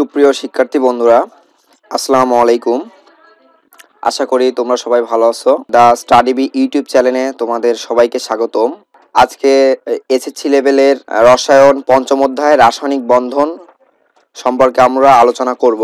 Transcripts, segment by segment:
সুপ্রিয় শিক্ষার্থী বন্ধুরা, আসসালামু আলাইকুম। আশা করি তোমরা সবাই ভালো আছো। দ্য স্টাডি বি ইউটিউব চ্যানেলে তোমাদের সবাইকে স্বাগতম। আজকে এসএসসি লেভেলের রসায়ন পঞ্চম অধ্যায় রাসায়নিক বন্ধন সম্পর্কে আমরা আলোচনা করব।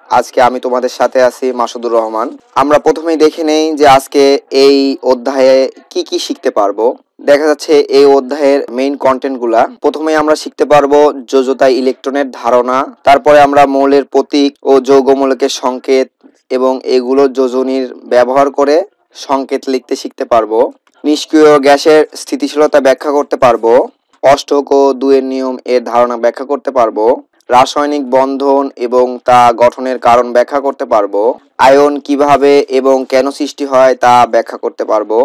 আজকে আমি তোমাদের সাথে আছি মাসুদুর রহমান। আমরা প্রথমেই দেখে নেই যে আজকে এই অধ্যায়ে কি কি শিখতে পারবো। দেখা যাচ্ছে এই অধ্যায়ের মেইন কন্টেন্টগুলা। প্রথমে আমরা শিখতে পারবো যোজ্যতা ইলেকট্রনের ধারণা, তারপরে আমরা মৌলের প্রতীক ও যৌগমূলকের সংকেত এবং এগুলো যোজনীর ব্যবহার করে সংকেত লিখতে শিখতে পারবো। নিষ্ক্রিয় গ্যাসের স্থিতিশীলতা ব্যাখ্যা করতে পারবো। অষ্টক ও দুয়ের নিয়ম এর ধারণা ব্যাখ্যা করতে পারবো। রাসায়নিক বন্ধন এবং তা গঠনের কারণ ব্যাখ্যা করতে পারবো। আয়ন কিভাবে এবং কেন সৃষ্টি হয় তা ব্যাখ্যা করতে পারবো।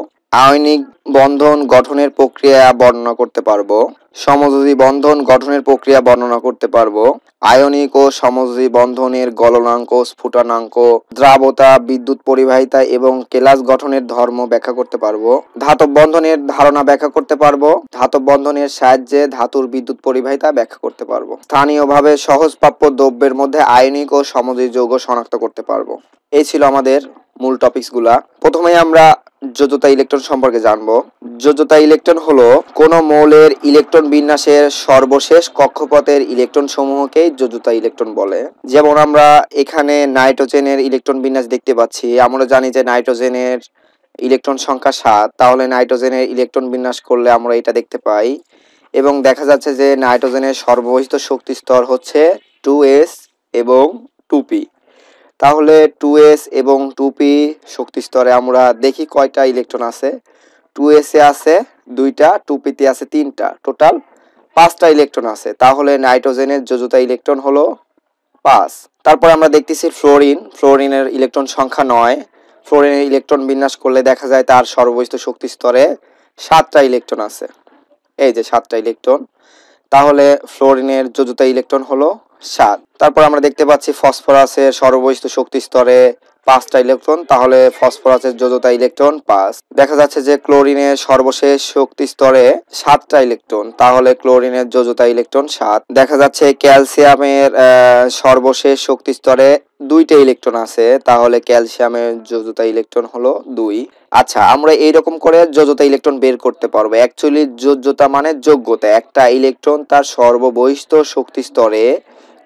আয়নিক বন্ধন গঠনের প্রক্রিয়া বর্ণনা করতে পারবো। সমযোজী বন্ধন গঠনের প্রক্রিয়া বর্ণনা করতে পারবো। আয়নিক ও সমযোজী বন্ধনের গলনাঙ্ক, স্ফুটনাঙ্ক, দ্রাবতা, বিদ্যুৎ পরিবাহিতা এবং কেলাস গঠনের ধর্ম ব্যাখ্যা করতে পারবো। ধাতব বন্ধনের ধারণা ব্যাখ্যা করতে পারবো। ধাতব বন্ধনের সাহায্যে ধাতুর বিদ্যুৎ পরিবাহিতা ব্যাখ্যা করতে পারবো। স্থানীয়ভাবে সহজপ্রাপ্য দ্রব্যের মধ্যে আয়নিক ও সমযোজী যৌগ শনাক্ত করতে পারবো। এই ছিল আমাদের মূল টপিকসগুলা। প্রথমে আমরা যোজ্যতা ইলেকট্রন সম্পর্কে জানবো। যোজ্যতা ইলেকট্রন হলো কোন মৌলের ইলেকট্রন বিন্যাসের সর্বশেষ কক্ষপথের ইলেকট্রন সমূহকেই যোজ্যতা ইলেকট্রন বলে। যেমন আমরা এখানে নাইট্রোজেনের ইলেকট্রন বিন্যাস দেখতে পাচ্ছি। আমরা জানি যে নাইট্রোজেনের ইলেকট্রন সংখ্যা 7, তাহলে নাইট্রোজেনের ইলেকট্রন বিন্যাস করলে আমরা এটা দেখতে পাই। এবং দেখা যাচ্ছে যে নাইট্রোজেনের সর্ববহিত শক্তি স্তর হচ্ছে 2s এবং 2p। তাহলে 2s এবং 2p শক্তি স্তরে আমরা দেখি কয়টা ইলেকট্রন আছে। 2s এ আছে 2টা, 2p তে আছে 3টা, টোটাল 5টা ইলেকট্রন আছে। তাহলে নাইট্রোজেনের যোজ্যতা ইলেকট্রন হলো 5। তারপর আমরা দেখতেছি ফ্লোরিনের ইলেকট্রন সংখ্যা 9। ফ্লোরিনের ইলেকট্রন বিন্যাস করলে দেখা যায় তার সর্ববহিত শক্তি স্তরে 7টা ইলেকট্রন আছে। এই যে 7টা ইলেকট্রন, তাহলে ফ্লোরিনের যোজ্যতা ইলেকট্রন হলো 7। তারপর আমরা দেখতে পাচ্ছি ফসফরাসের সর্ববহিত শক্তি স্তরে 5টা ইলেকট্রন, তাহলে ফসফরাসের যোজ্যতা ইলেকট্রন 5। দেখা যাচ্ছে যে ক্লোরিনের সর্বশেষ শক্তি স্তরে 7টা ইলেকট্রন, তাহলে ক্লোরিনের যোজ্যতা ইলেকট্রন 7। দেখা যাচ্ছে ক্যালসিয়ামের সর্বশেষ শক্তি স্তরে 2টা ইলেকট্রন আছে, তাহলে ক্যালসিয়ামের যোজ্যতা ইলেকট্রন হলো 2। আচ্ছা, আমরা এইরকম করে যোজ্যতা ইলেকট্রন বের করতে পারবো। অ্যাকচুয়ালি যোজ্যতা মানে যোগ্যতা। একটা ইলেকট্রন তার সর্ববহিষ্ঠ শক্তি স্তরে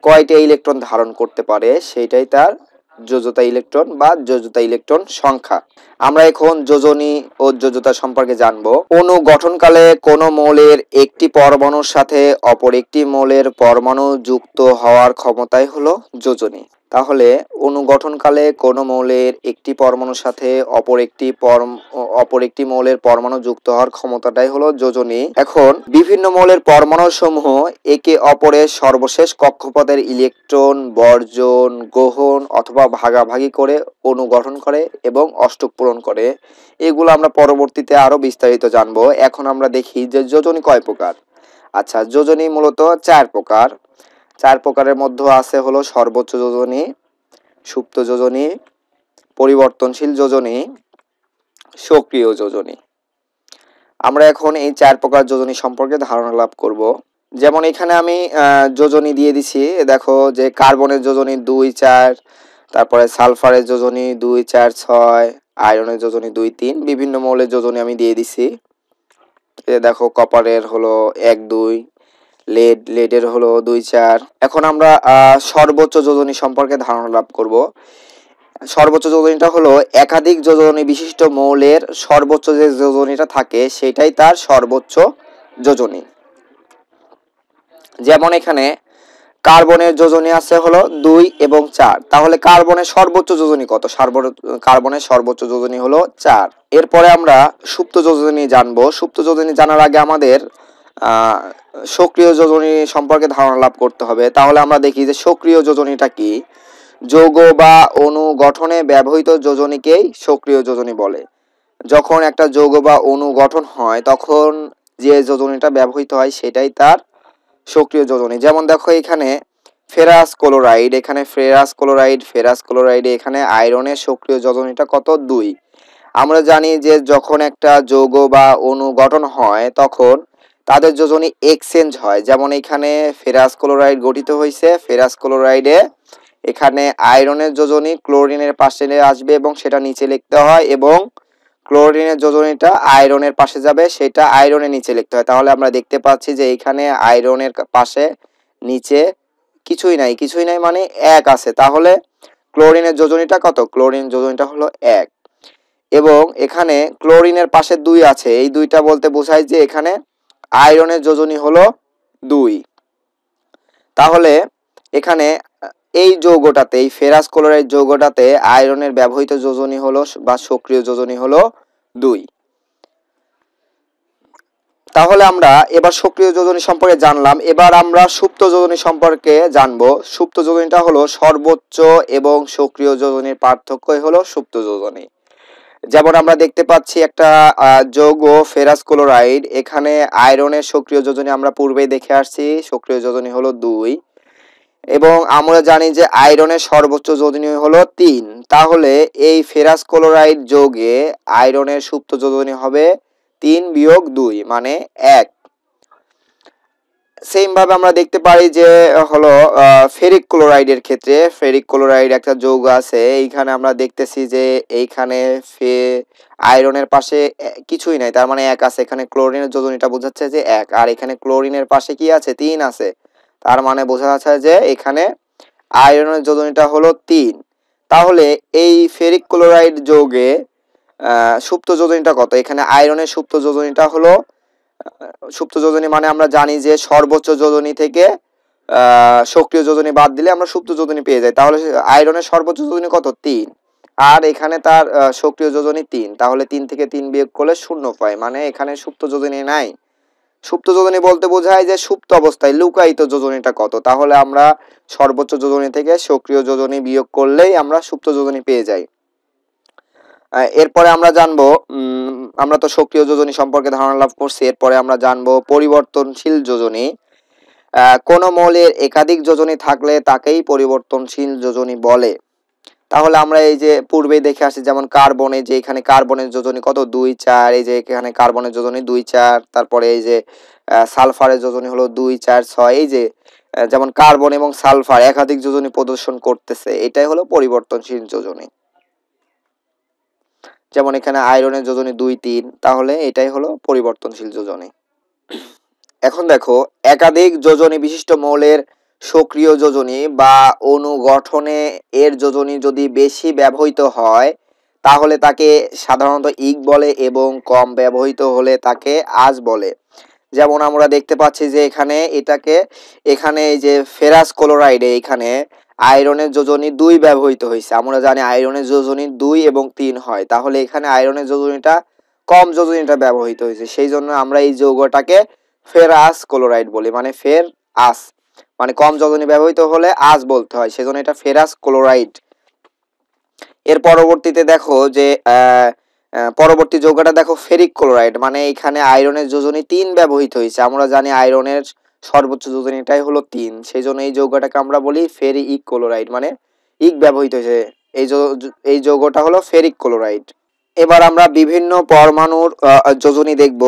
কয়টা ইলেকট্রন ধারণ করতে পারে সেটাই তার যোজ্যতা ইলেকট্রন বা যোজ্যতা ইলেকট্রন সংখ্যা। আমরা এখন যোজনী ও যোজ্যতা সম্পর্কে জানবো। অণু গঠনকালে কোন মৌলের একটি পরমাণুর সাথে অপর একটি মৌলের পরমাণু যুক্ত হওয়ার ক্ষমতাই হলো যোজনী। তাহলে অণু গঠনকালে কোন মৌলের একটি পরমাণুর সাথে অপর একটি মৌলের পরমাণু যুক্ত হওয়ার ক্ষমতাটাই হলো যোজনী। এখন বিভিন্ন মৌলের পরমাণু সমূহ একে অপরের সর্বশেষ কক্ষপথের ইলেকট্রন বর্জন, গ্রহণ অথবা ভাগাভাগি করে অণু গঠন করে এবং অষ্টক পূরণ করে। এগুলো আমরা পরবর্তীতে আরো বিস্তারিত জানবো। এখন আমরা দেখি যে যোজনী কয় প্রকার। আচ্ছা, যোজনী মূলত 4 প্রকার। 4 প্রকারের মধ্যে আছে হলো সর্বোচ্চ যোজনী, সুপ্ত যোজনী, পরিবর্তনশীল যোজনী, সক্রিয় যোজনী। আমরা এখন এই 4 প্রকার যোজনী সম্পর্কে ধারণা লাভ করব। যেমন এখানে আমি যোজনী দিয়ে দিছি। দেখো যে কার্বনের যোজনী 2, 4, তারপরে সালফারের যোজনী 2, 4, 6, আয়রনের যোজনী 2, 3, বিভিন্ন মৌলের যোজনী আমি দিয়ে দিছি। দেখো কপারের হলো 1, 2, লেডের হলো 2, 4। এখন আমরা সর্বোচ্চ যোজনী সম্পর্কে ধারণা লাভ করব। সর্বোচ্চ যোজনীটা হলো একাধিক যোজনী বিশিষ্ট মৌলের সর্বোচ্চ যে যোজনীটা থাকে সেটাই তার সর্বোচ্চ যোজনী। যেমন এখানে কার্বনের যোজনী আছে হলো 2 এবং 4, তাহলে কার্বনের সর্বোচ্চ যোজনী কত? কার্বনের সর্বোচ্চ যোজনী হলো 4। এরপরে আমরা সুপ্ত যোজনী জানবো। সুপ্ত যোজনী জানার আগে আমাদের সক্রিয় যোজনী সম্পর্কে ধারণা লাভ করতে হবে। তাহলে আমরা দেখি যে সক্রিয় যোজনীটা কি। যৌগ বা অণু গঠনে ব্যবহৃত যোজনীকেই সক্রিয় যোজনী বলে। যখন একটা যৌগ বা অণু গঠন হয় তখন যে যোজনীটা ব্যবহৃত হয় সেটাই তার সক্রিয় যোজনী। যেমন দেখো এখানে ফেরাস ক্লোরাইডে এখানে আয়রনের সক্রিয় যোজনীটা কত? 2। আমরা জানি যে যখন একটা যৌগ বা অণু গঠন হয় তখন তাদের যোজনী এক্সচেঞ্জ হয়। যেমন এখানে ফেরাস ক্লোরাইড গঠিত হয়েছে, ফেরাস ক্লোরাইডে এখানে আয়রনের যোজনী ক্লোরিনের পাশে আসবে এবং সেটা নিচে লিখতে হয়, এবং ক্লোরিনের যোজনীটা আয়রনের পাশে যাবে, সেটা আয়রনের নিচে লিখতে হয়। তাহলে আমরা দেখতে পাচ্ছি যে এখানে আয়রনের পাশে নিচে কিছুই নাই মানে 1 আছে। তাহলে ক্লোরিনের যোজনীটা কত? ক্লোরিন যোজনীটা হলো 1। এবং এখানে ক্লোরিনের পাশে 2 আছে, এই 2টা বলতে বোঝায় যে এখানে আয়রনের যোজনী হলো 2। তাহলে এখানে এই যৌগটাতে, এই ফেরাস ক্লোরাইড যৌগটাতে আয়রনের ব্যবহৃত যোজনী হলো বা সক্রিয় যোজনী হলো 2। তাহলে আমরা এবার সক্রিয় যোজনী সম্পর্কে জানলাম। এবার আমরা সুপ্ত যোজনী সম্পর্কে জানবো। সুপ্ত যোজনীটা হলো সর্বোচ্চ এবং সক্রিয় যোজনীর পার্থক্যই হলো সুপ্ত যোজনী। যেমন আমরা দেখতে পাচ্ছি একটা যৌগ ফেরাস ক্লোরাইড, এখানে আয়রনের সক্রিয় যোজনী আমরা পূর্বেই দেখে আসছি, সক্রিয় যোজনী হলো 2, এবং আমরা জানি যে আয়রনের সর্বোচ্চ যোজনী হলো 3। তাহলে এই ফেরাস ক্লোরাইড যৌগে আয়রনের সুপ্ত যোজনী হবে 3-2 মানে 1। সেম ভাবে আমরা দেখতে পারি যে হলো ফেরিক ক্লোরাইডের ক্ষেত্রে, ফেরিক ক্লোরাইড একটা যৌগ আছে, এইখানে আমরা দেখতেছি যে এইখানে আয়রনের পাশে কিছুই নাই, তার মানে 1 আছে। এখানে ক্লোরিনের যোজনীটা বোঝাচ্ছে যে 1, আর এখানে ক্লোরিনের পাশে কি আছে? 3 আছে, তার মানে বোঝা যাচ্ছে যে এখানে আয়রনের যোজনীটা হলো 3। তাহলে এই ফেরিক ক্লোরাইড যৌগে সুপ্ত যোজনীটা কত? এখানে আয়রনের সুপ্ত যোজনীটা হলো, সুপ্ত যোজনী মানে আমরা জানি যে সর্বোচ্চ যোজনী থেকে সক্রিয় যোজনী বাদ দিলে আমরা সুপ্ত যোজনী পেয়ে যাই। তাহলে আয়রনের সর্বোচ্চ যোজনী কত? 3, আর এখানে তার সক্রিয় যোজনী 3। তাহলে 3 থেকে 3 বিয়োগ করলে 0 পাই, মানে এখানে সুপ্ত যোজনী নাই। সুপ্ত যোজনী বলতে বোঝায় যে সুপ্ত অবস্থায় লুকায়িত যোজনীটা কত। তাহলে আমরা সর্বোচ্চ যোজনী থেকে সক্রিয় যোজনী বিয়োগ করলেই আমরা সুপ্ত যোজনী পেয়ে যাই। এরপরে আমরা জানবো, আমরা তো সক্রিয় যোজনী সম্পর্কে ধারণা লাভ করছি, এরপরে আমরা জানবো পরিবর্তনশীল যোজনী। কোন মৌলের একাধিক যোজনী থাকলে তাকেই পরিবর্তনশীল যোজনী বলে। তাহলে আমরা এই যে পূর্বেই দেখে আসি, যেমন কার্বনে, যে এখানে কার্বনের যোজনী কত? 2-4, এই যে এখানে কার্বনের যোজনী 2-4, তারপরে এই যে সালফারের যোজনী হলো 2-4-6। এই যে যেমন কার্বন এবং সালফার একাধিক যোজনী প্রদর্শন করতেছে, এটাই হলো পরিবর্তনশীল যোজনী। যেমন এখানে আয়রনের যোজনী 2-3, তাহলে এটাই হলো পরিবর্তনশীল যোজনী। এখন দেখো, একাধিক যোজনী বিশিষ্ট মৌলের সক্রিয় যোজনী বা অণু গঠনে এর যোজনী যদি বেশি ব্যবহৃত হয় তাহলে তাকে সাধারণত ইক বলে, এবং কম ব্যবহৃত হলে তাকে আজ বলে। যেমন আমরা দেখতে পাচ্ছি যে এখানে এই যে ফেরাস ক্লোরাইডে এখানে আয়রনের যোজনী 2 ব্যবহৃত হয়েছে। আমরা জানি আয়রনের যোজনী 2 এবং 3 হয়, তাহলে এখানে আয়রনের যোজনীটা কম যোজনীটা ব্যবহৃত হয়েছে, সেই জন্য আমরা এই যৌগটাকে ফেরাস ক্লোরাইড বলি, মানে আস, মানে কম যোজনী ব্যবহৃত হলে আজ বলতে হয়, সেজন্য এটা ফেরাস ক্লোরাইড। এর পরবর্তীতে দেখো যে পরবর্তী যৌগটা দেখো ফেরিক ক্লোরাইড, মানে এখানে আয়রনের যোজনী 3 ব্যবহৃত হয়েছে। আমরা জানি আয়রনের সর্বোচ্চ যোজনীটাই হলো 3, সেই জন্য এই যৌগটাকে আমরা বলি ফেরিক ক্লোরাইড, মানে ইক ব্যবহৃত হয়েছে। এই যৌগটা হলো ফেরিক ক্লোরাইড। এবার আমরা বিভিন্ন পরমাণুর যোজনী দেখব।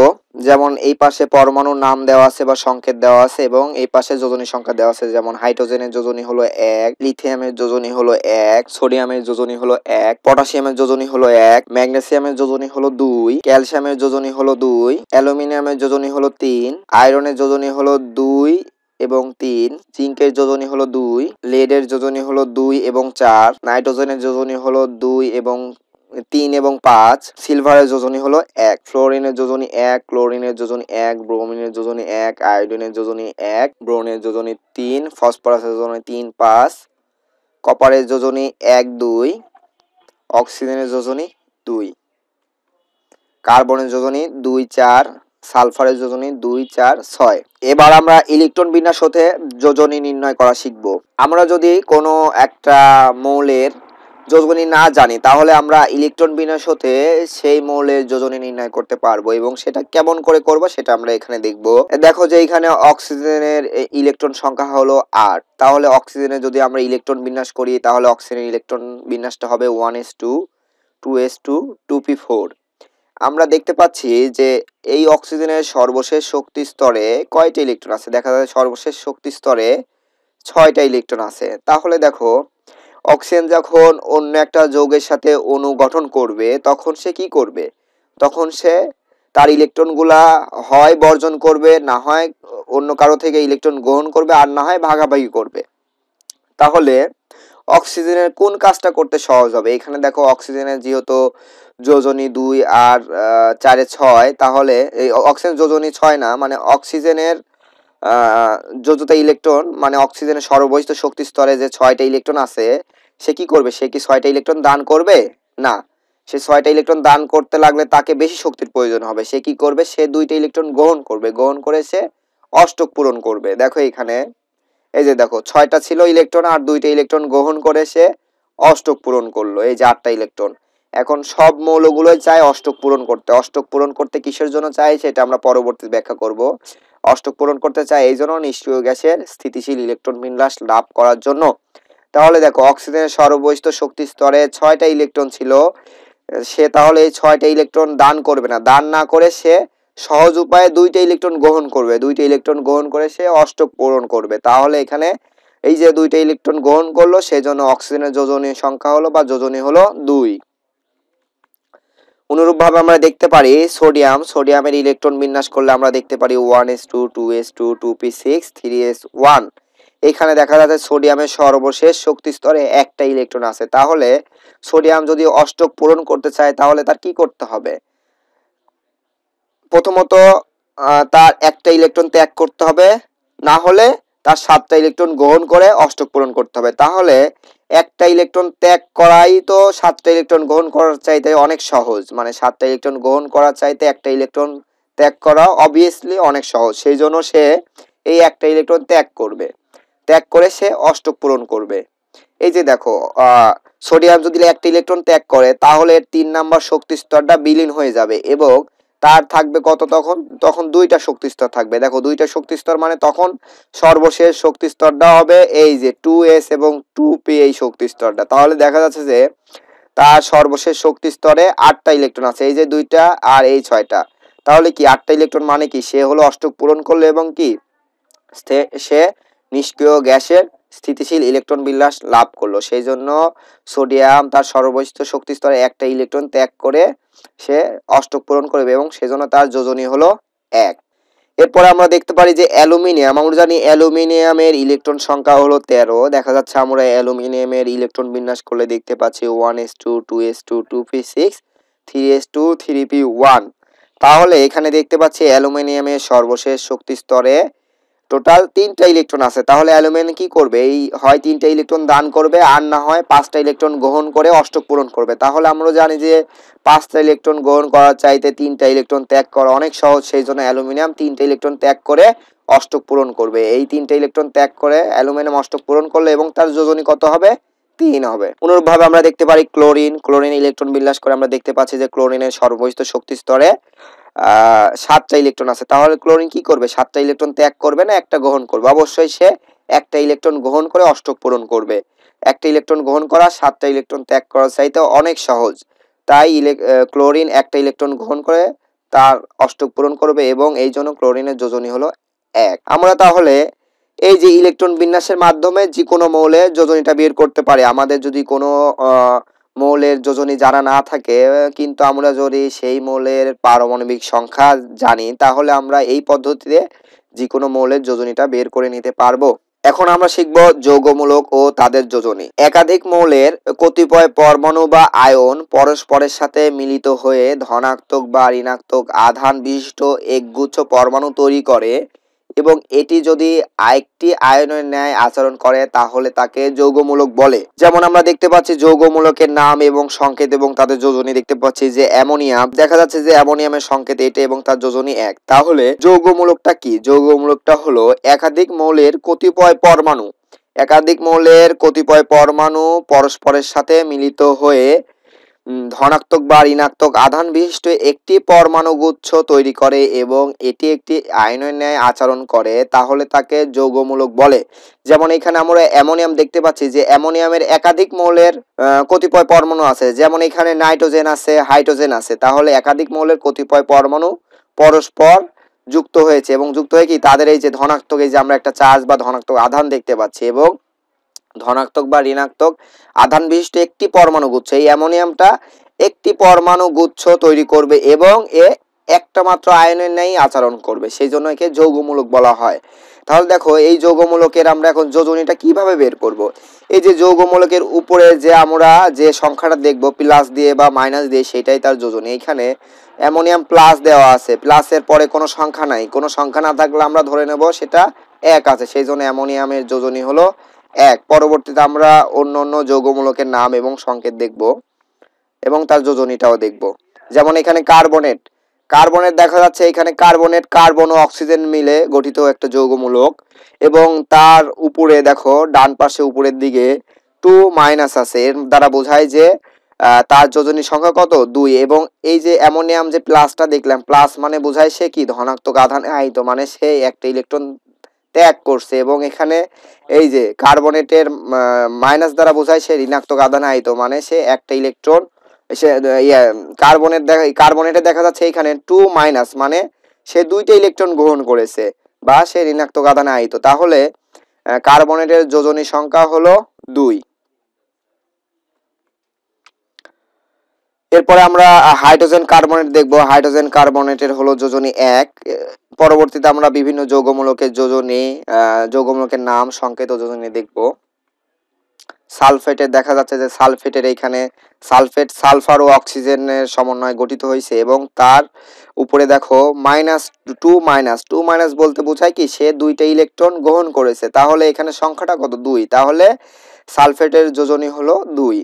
যেমন এই পাশে পরমাণুর নাম দেওয়া আছে বা সংকেত দেওয়া আছে, এবং এই পাশে যোজনী সংখ্যা দেওয়া আছে। যেমন হাইড্রোজেনের যোজনী হলো 1, লিথিয়ামের যোজনী হলো 1, সোডিয়ামের যোজনী হলো 1, পটাশিয়ামের যোজনী হলো 1, ম্যাগনেসিয়ামের যোজনী হলো 2, ক্যালসিয়ামের যোজনী হলো 2, অ্যালুমিনিয়ামের যোজনী হলো 3, আয়রনের যোজনী হলো 2 এবং 3, জিঙ্কের যোজনী হলো 2, লেডের যোজনী হলো 2 এবং 4, নাইট্রোজেনের যোজনী হলো 2 এবং 3 এবং 5, সিলভারের যোজনী হলো 1, ফ্লোরিনের যোজনী 1, ক্লোরিনের যোজনী 1, ব্রোমিনের যোজনী 1, আয়োডিনের যোজনী 1, ব্রোনের যোজনী 3, ফসফরাসের যোজনী 3-5, কপারের যোজনী 1-2, অক্সিজেনের যোজনী 2, কার্বনের যোজনী 2-4, সালফারের যোজনী 2-4-6। এবার আমরা ইলেকট্রন বিন্যাস হতে যোজনী নির্ণয় করা শিখব। আমরা যদি কোনো একটা মৌলের যোজনী না জানি তাহলে আমরা ইলেকট্রন বিন্যাস হতে সেই মৌলের যোজনী নির্ণয় করতে পারবো, এবং সেটা কেমন করে করব সেটা আমরা এখানে দেখব। দেখো যে এখানে অক্সিজেনের ইলেকট্রন সংখ্যা হলো 8, তাহলে অক্সিজেনের যদি আমরা ইলেকট্রন বিন্যাস করি তাহলে অক্সিজেনের ইলেকট্রন বিন্যাসটা হবে 1s2 2s2 2p4। আমরা দেখতে পাচ্ছি যে এই অক্সিজেনের সর্বশেষ শক্তি স্তরে কয়টা ইলেকট্রন আছে? দেখা যায় সর্বশেষ শক্তি স্তরে 6টা ইলেকট্রন আছে। তাহলে দেখো অক্সিজেন যখন অন্য একটা যৌগের সাথে অণু গঠন করবে তখন সে কি করবে? তখন সে তার ইলেকট্রনগুলা হয় বর্জন করবে, না হয় অন্য কারো থেকে ইলেকট্রন গ্রহণ করবে, আর না হয় ভাগাভাগি করবে। তাহলে অক্সিজেনের কোন কাজটা করতে সহজ হবে? এখানে দেখো অক্সিজেনের যেহেতু যোজনী 2 আর 4 এ 6, তাহলে এই অক্সিজেন যোজনী 6 না, মানে অক্সিজেনের যোজ্যতা ইলেকট্রন, মানে অক্সিজেনের সর্ববহিষ্ঠ শক্তি স্তরে যে 6টা ইলেকট্রন আছে, সে কি করবে? সে কি 6টা ইলেকট্রন দান করবে? না। সে 6টা ইলেকট্রন দান করতে লাগলে তাকে বেশি শক্তির প্রয়োজন হবে। সে কি করবে? সে 2টা ইলেকট্রন গ্রহণ করবে, গ্রহণ করে সে অষ্টক পূরণ করবে। দেখো এখানে এই যে দেখো 6টা ছিল ইলেকট্রন আর 2টা ইলেকট্রন গ্রহণ করে সে অষ্টক পূরণ করলো, এই যে 8টা ইলেকট্রন। এখন সব মৌলগুলোই চায় অষ্টক পূরণ করতে। অষ্টক পূরণ করতে কিসের জন্য চাই সেটা আমরা পরবর্তীতে ব্যাখ্যা করব। অষ্টক পূরণ করতে চায় এই জন্য নিষ্ক্রিয় গ্যাসের স্থিতিশীল ইলেকট্রন বিন্যাস লাভ করার জন্য। তাহলে দেখো অক্সিজেনের সর্ববহিষ্ঠ শক্তি স্তরে 6টা ইলেকট্রন ছিল, সে তাহলে এই 6টা ইলেকট্রন দান করবে না, দান না করে সে সহজ উপায়ে 2টা ইলেকট্রন গ্রহণ করবে, 2টা ইলেকট্রন গ্রহণ করে সে অষ্টক পূরণ করবে। তাহলে এখানে এই যে 2টা ইলেকট্রন গ্রহণ করলো, সেজন্য অক্সিজেনের যোজনী সংখ্যা হলো বা যোজনী হলো 2। অনুরূপভাবে আমরা দেখতে পারি সোডিয়ামের ইলেকট্রন বিন্যাস করলে আমরা দেখতে পারি 1s2 2s2 2p6 3s1। এখানে দেখা যাচ্ছে সোডিয়ামের সর্বশেষ শক্তি স্তরে একটা ইলেকট্রন আছে। তাহলে সোডিয়াম যদি অষ্টক পূরণ করতে চায় তাহলে তার কি করতে হবে? প্রথমত তার একটা ইলেকট্রন ত্যাগ করতে হবে, না হলে তার 7টা ইলেকট্রন গ্রহণ করে অষ্টক পূরণ করতে হবে। তাহলে একটা ইলেকট্রন ত্যাগ করাই তো 7টা ইলেকট্রন গ্রহণ করার চাইতে অনেক সহজ, মানে 7টা ইলেকট্রন গ্রহণ করার চাইতে একটা ইলেকট্রন ত্যাগ করা অবভিয়াসলি অনেক সহজ। সেই জন্য সে এই একটা ইলেকট্রন ত্যাগ করবে, ত্যাগ করে সে অষ্টক পূরণ করবে। এই যে দেখো সোডিয়াম যদি একটা ইলেকট্রন ত্যাগ করে তাহলে 3 নাম্বার শক্তি স্তরটা বিলীন হয়ে যাবে এবং তার থাকবে কত? তখন 2টা শক্তি স্তর থাকবে। দেখো 2টা শক্তি স্তর মানে তখন সর্বশেষ শক্তি স্তরটা হবে এই যে 2s এবং 2p, এই শক্তি স্তরটা। তাহলে দেখা যাচ্ছে যে তার সর্বশেষ শক্তি স্তরে 8টা ইলেকট্রন আছে, এই যে 2টা আর এই 6টা। তাহলে কি 8টা ইলেকট্রন মানে কি? সে হলো অষ্টক পূরণ করলো এবং কি সে নিষ্ক্রিয় গ্যাসের স্থিতিশীল ইলেকট্রন বিন্যাস লাভ করলো। সেই জন্য সোডিয়াম তার সর্ববহিষ্ঠ শক্তি স্তরে একটা ইলেকট্রন ত্যাগ করে সে অষ্টক পূরণ করবে এবং সেজন্য তার যোজনী হলো 1। এরপরে আমরা দেখতে পারি যে অ্যালুমিনিয়াম, আমরা জানি অ্যালুমিনিয়ামের ইলেকট্রন সংখ্যা হলো 13। দেখা যাচ্ছে আমরা অ্যালুমিনিয়ামের ইলেকট্রন বিন্যাস করলে দেখতে পাচ্ছি 1s2 2s2 2p6 3s2 3p1। তাহলে এখানে দেখতে পাচ্ছি অ্যালুমিনিয়ামের সর্বশেষ শক্তি স্তরে টোটাল 3টা ইলেকট্রন আছে। তাহলে অ্যালুমিনিয়াম কি করবে? এই হয় 3টা ইলেকট্রন দান করবে আর না হয় 5টা ইলেকট্রন গ্রহণ করে অষ্টক পূরণ করবে। তাহলে আমরা জানি যে 5টা ইলেকট্রন গ্রহণ করার চাইতে 3টা ইলেকট্রন ত্যাগ করা অনেক সহজ। সেই জন্য অ্যালুমিনিয়াম 3টা ইলেকট্রন ত্যাগ করে অষ্টক পূরণ করবে। এই 3টা ইলেকট্রন ত্যাগ করে অ্যালুমিনিয়াম অষ্টক পূরণ করলে এবং তার যোজনী কত হবে? 3 হবে। অনুরূপভাবে আমরা দেখতে পারি ক্লোরিন ইলেকট্রন বিন্যাস করে আমরা দেখতে পাচ্ছি যে ক্লোরিনের সর্ববহিষ্ঠ শক্তি স্তরে 7টা ইলেকট্রন আছে। তাহলে ক্লোরিন কি করবে? 7টা ইলেকট্রন ত্যাগ করবে না একটা গ্রহণ করবে? অবশ্যই সে একটা ইলেকট্রন গ্রহণ করে অষ্টক পূরণ করবে। একটা ইলেকট্রন গ্রহণ করা 7টা ইলেকট্রন ত্যাগ করার চাইতে অনেক সহজ। তাই ক্লোরিন একটা ইলেকট্রন গ্রহণ করে তার অষ্টক পূরণ করবে এবং এই জন্য ক্লোরিনের যোজনী হলো 1। আমরা তাহলে এই যে ইলেকট্রন বিন্যাসের মাধ্যমে যে কোনো মৌলের যোজনীটা বের করতে পারি। আমাদের যদি কোনো মৌলের যোজনী জানা না থাকে কিন্তু আমরা যদি সেই মৌলের পারমাণবিক সংখ্যা জানি তাহলে আমরা এই পদ্ধতিতে যে কোনো মৌলের যোজনীটা বের করে নিতে পারবো। এখন আমরা শিখব যৌগমূলক ও তাদের যোজনী। একাধিক মৌলের কতিপয় পরমাণু বা আয়ন পরস্পরের সাথে মিলিত হয়ে ধনাত্মক বা ঋণাত্মক আধান বিশিষ্ট একগুচ্ছ পরমাণু তৈরি করে এবং এটি যদি আরেকটি আয়নের ন্যায় আচরণ করে তাহলে তাকে যৌগমূলক বলে। যেমন আমরা দেখতে পাচ্ছি যৌগমূলকের নাম এবং সংকেত এবং তাদের যোজনী দেখতে পাচ্ছি যে অ্যামোনিয়াম, দেখা যাচ্ছে যে অ্যামোনিয়ামের সংকেত এটা এবং তার যোজনী 1। তাহলে যৌগমূলকটা কি? যৌগমূলকটা হলো একাধিক মৌলের কতিপয় পরমাণু পরস্পরের সাথে মিলিত হয়ে ধনাত্মক বা ঋণাত্মক আধান বিশিষ্ট একটি পরমাণু গুচ্ছ তৈরি করে এবং এটি একটি আয়নের ন্যায় আচরণ করে, তাহলে তাকে যৌগমূলক বলে। যেমন এখানে আমরা অ্যামোনিয়াম দেখতে পাচ্ছি যে অ্যামোনিয়ামের একাধিক মৌলের কতিপয় পরমাণু আছে, যেমন এখানে নাইট্রোজেন আছে, হাইড্রোজেন আছে, তাহলে একাধিক মৌলের কতিপয় পরমাণু পরস্পর যুক্ত হয়েছে এবং যুক্ত হয়ে কি তাদের এই যে ধনাত্মক, এই যে আমরা একটা চার্জ বা ধনাত্মক আধান দেখতে পাচ্ছি, এবং ধনাত্মক বা ঋণাত্মক আধান বিশিষ্ট একটি পরমাণু গুচ্ছ, এই অ্যামোনিয়ামটা একটি পরমাণু গুচ্ছ তৈরি করবে এবং এ একটা মাত্র আয়নের ন্যায় আচরণ করবে, সেই জন্য একে যৌগমূলক বলা হয়। তাহলে দেখো এই যৌগমূলকের আমরা এখন যোজনীটা কিভাবে বের করব। এই যে যৌগমূলকের উপরে যে আমরা যে সংখ্যাটা দেখব প্লাস দিয়ে বা মাইনাস দিয়ে, সেটাই তার যোজনী। এইখানে অ্যামোনিয়াম প্লাস দেওয়া আছে, প্লাসের পরে কোনো সংখ্যা নাই, কোনো সংখ্যা না থাকলে আমরা ধরে নেব সেটা এক আছে, সেই জন্য অ্যামোনিয়ামের যোজনী হলো এক। পরবর্তীতে আমরা অন্য অন্য যৌগমূলকের নাম এবং সংকেত দেখব এবং তার যোজনীটাও দেখব। যেমন এখানে কার্বনেট, কার্বনেট দেখা যাচ্ছে এখানে কার্বনেট কার্বন ও অক্সিজেন মিলে গঠিত একটা যৌগমূলক, এবং তার উপরে দেখো ডান পাশে উপরের দিকে 2 আছে, এর দ্বারা বোঝায় যে তার যোজনী সংখ্যা কত 2। এবং এই যে অ্যামোনিয়াম যে প্লাসটা দেখলাম, প্লাস মানে বোঝায় সে কি ধনাত্মক আধানে আহিত, মানে সে একটা ইলেকট্রন ত্যাগ করছে, এবং এখানে এই যে কার্বনেটের মাইনাস দ্বারা বোঝায় সে ঋণাত্মক আধানে আহিত, মানে সে একটা ইলেকট্রন সে কার্বনেটে দেখা যাচ্ছে এখানে 2 মানে সে দুইটা ইলেকট্রন গ্রহণ করেছে বা সে ঋণাত্মক আধানে আহিত, তাহলে কার্বনেটের যোজনী সংখ্যা হলো 2। এরপরে আমরা হাইড্রোজেন কার্বনেট দেখব। হাইড্রোজেন কার্বনেটের হলো যোজনী 1। পরবর্তীতে আমরা বিভিন্ন যৌগমূলকের যোজনী, যৌগমূলকের নাম, সংকেত ও যোজনী দেখব। সালফেটের দেখা যাচ্ছে যে সালফেটের এইখানে সালফেট সালফার ও অক্সিজেনের সমন্বয়ে গঠিত হয়েছে, এবং তার উপরে দেখো -2 বলতে বোঝায় কি সে দুইটা ইলেকট্রন গ্রহণ করেছে, তাহলে এখানে সংখ্যাটা কত 2, তাহলে সালফেটের যোজনী হলো 2।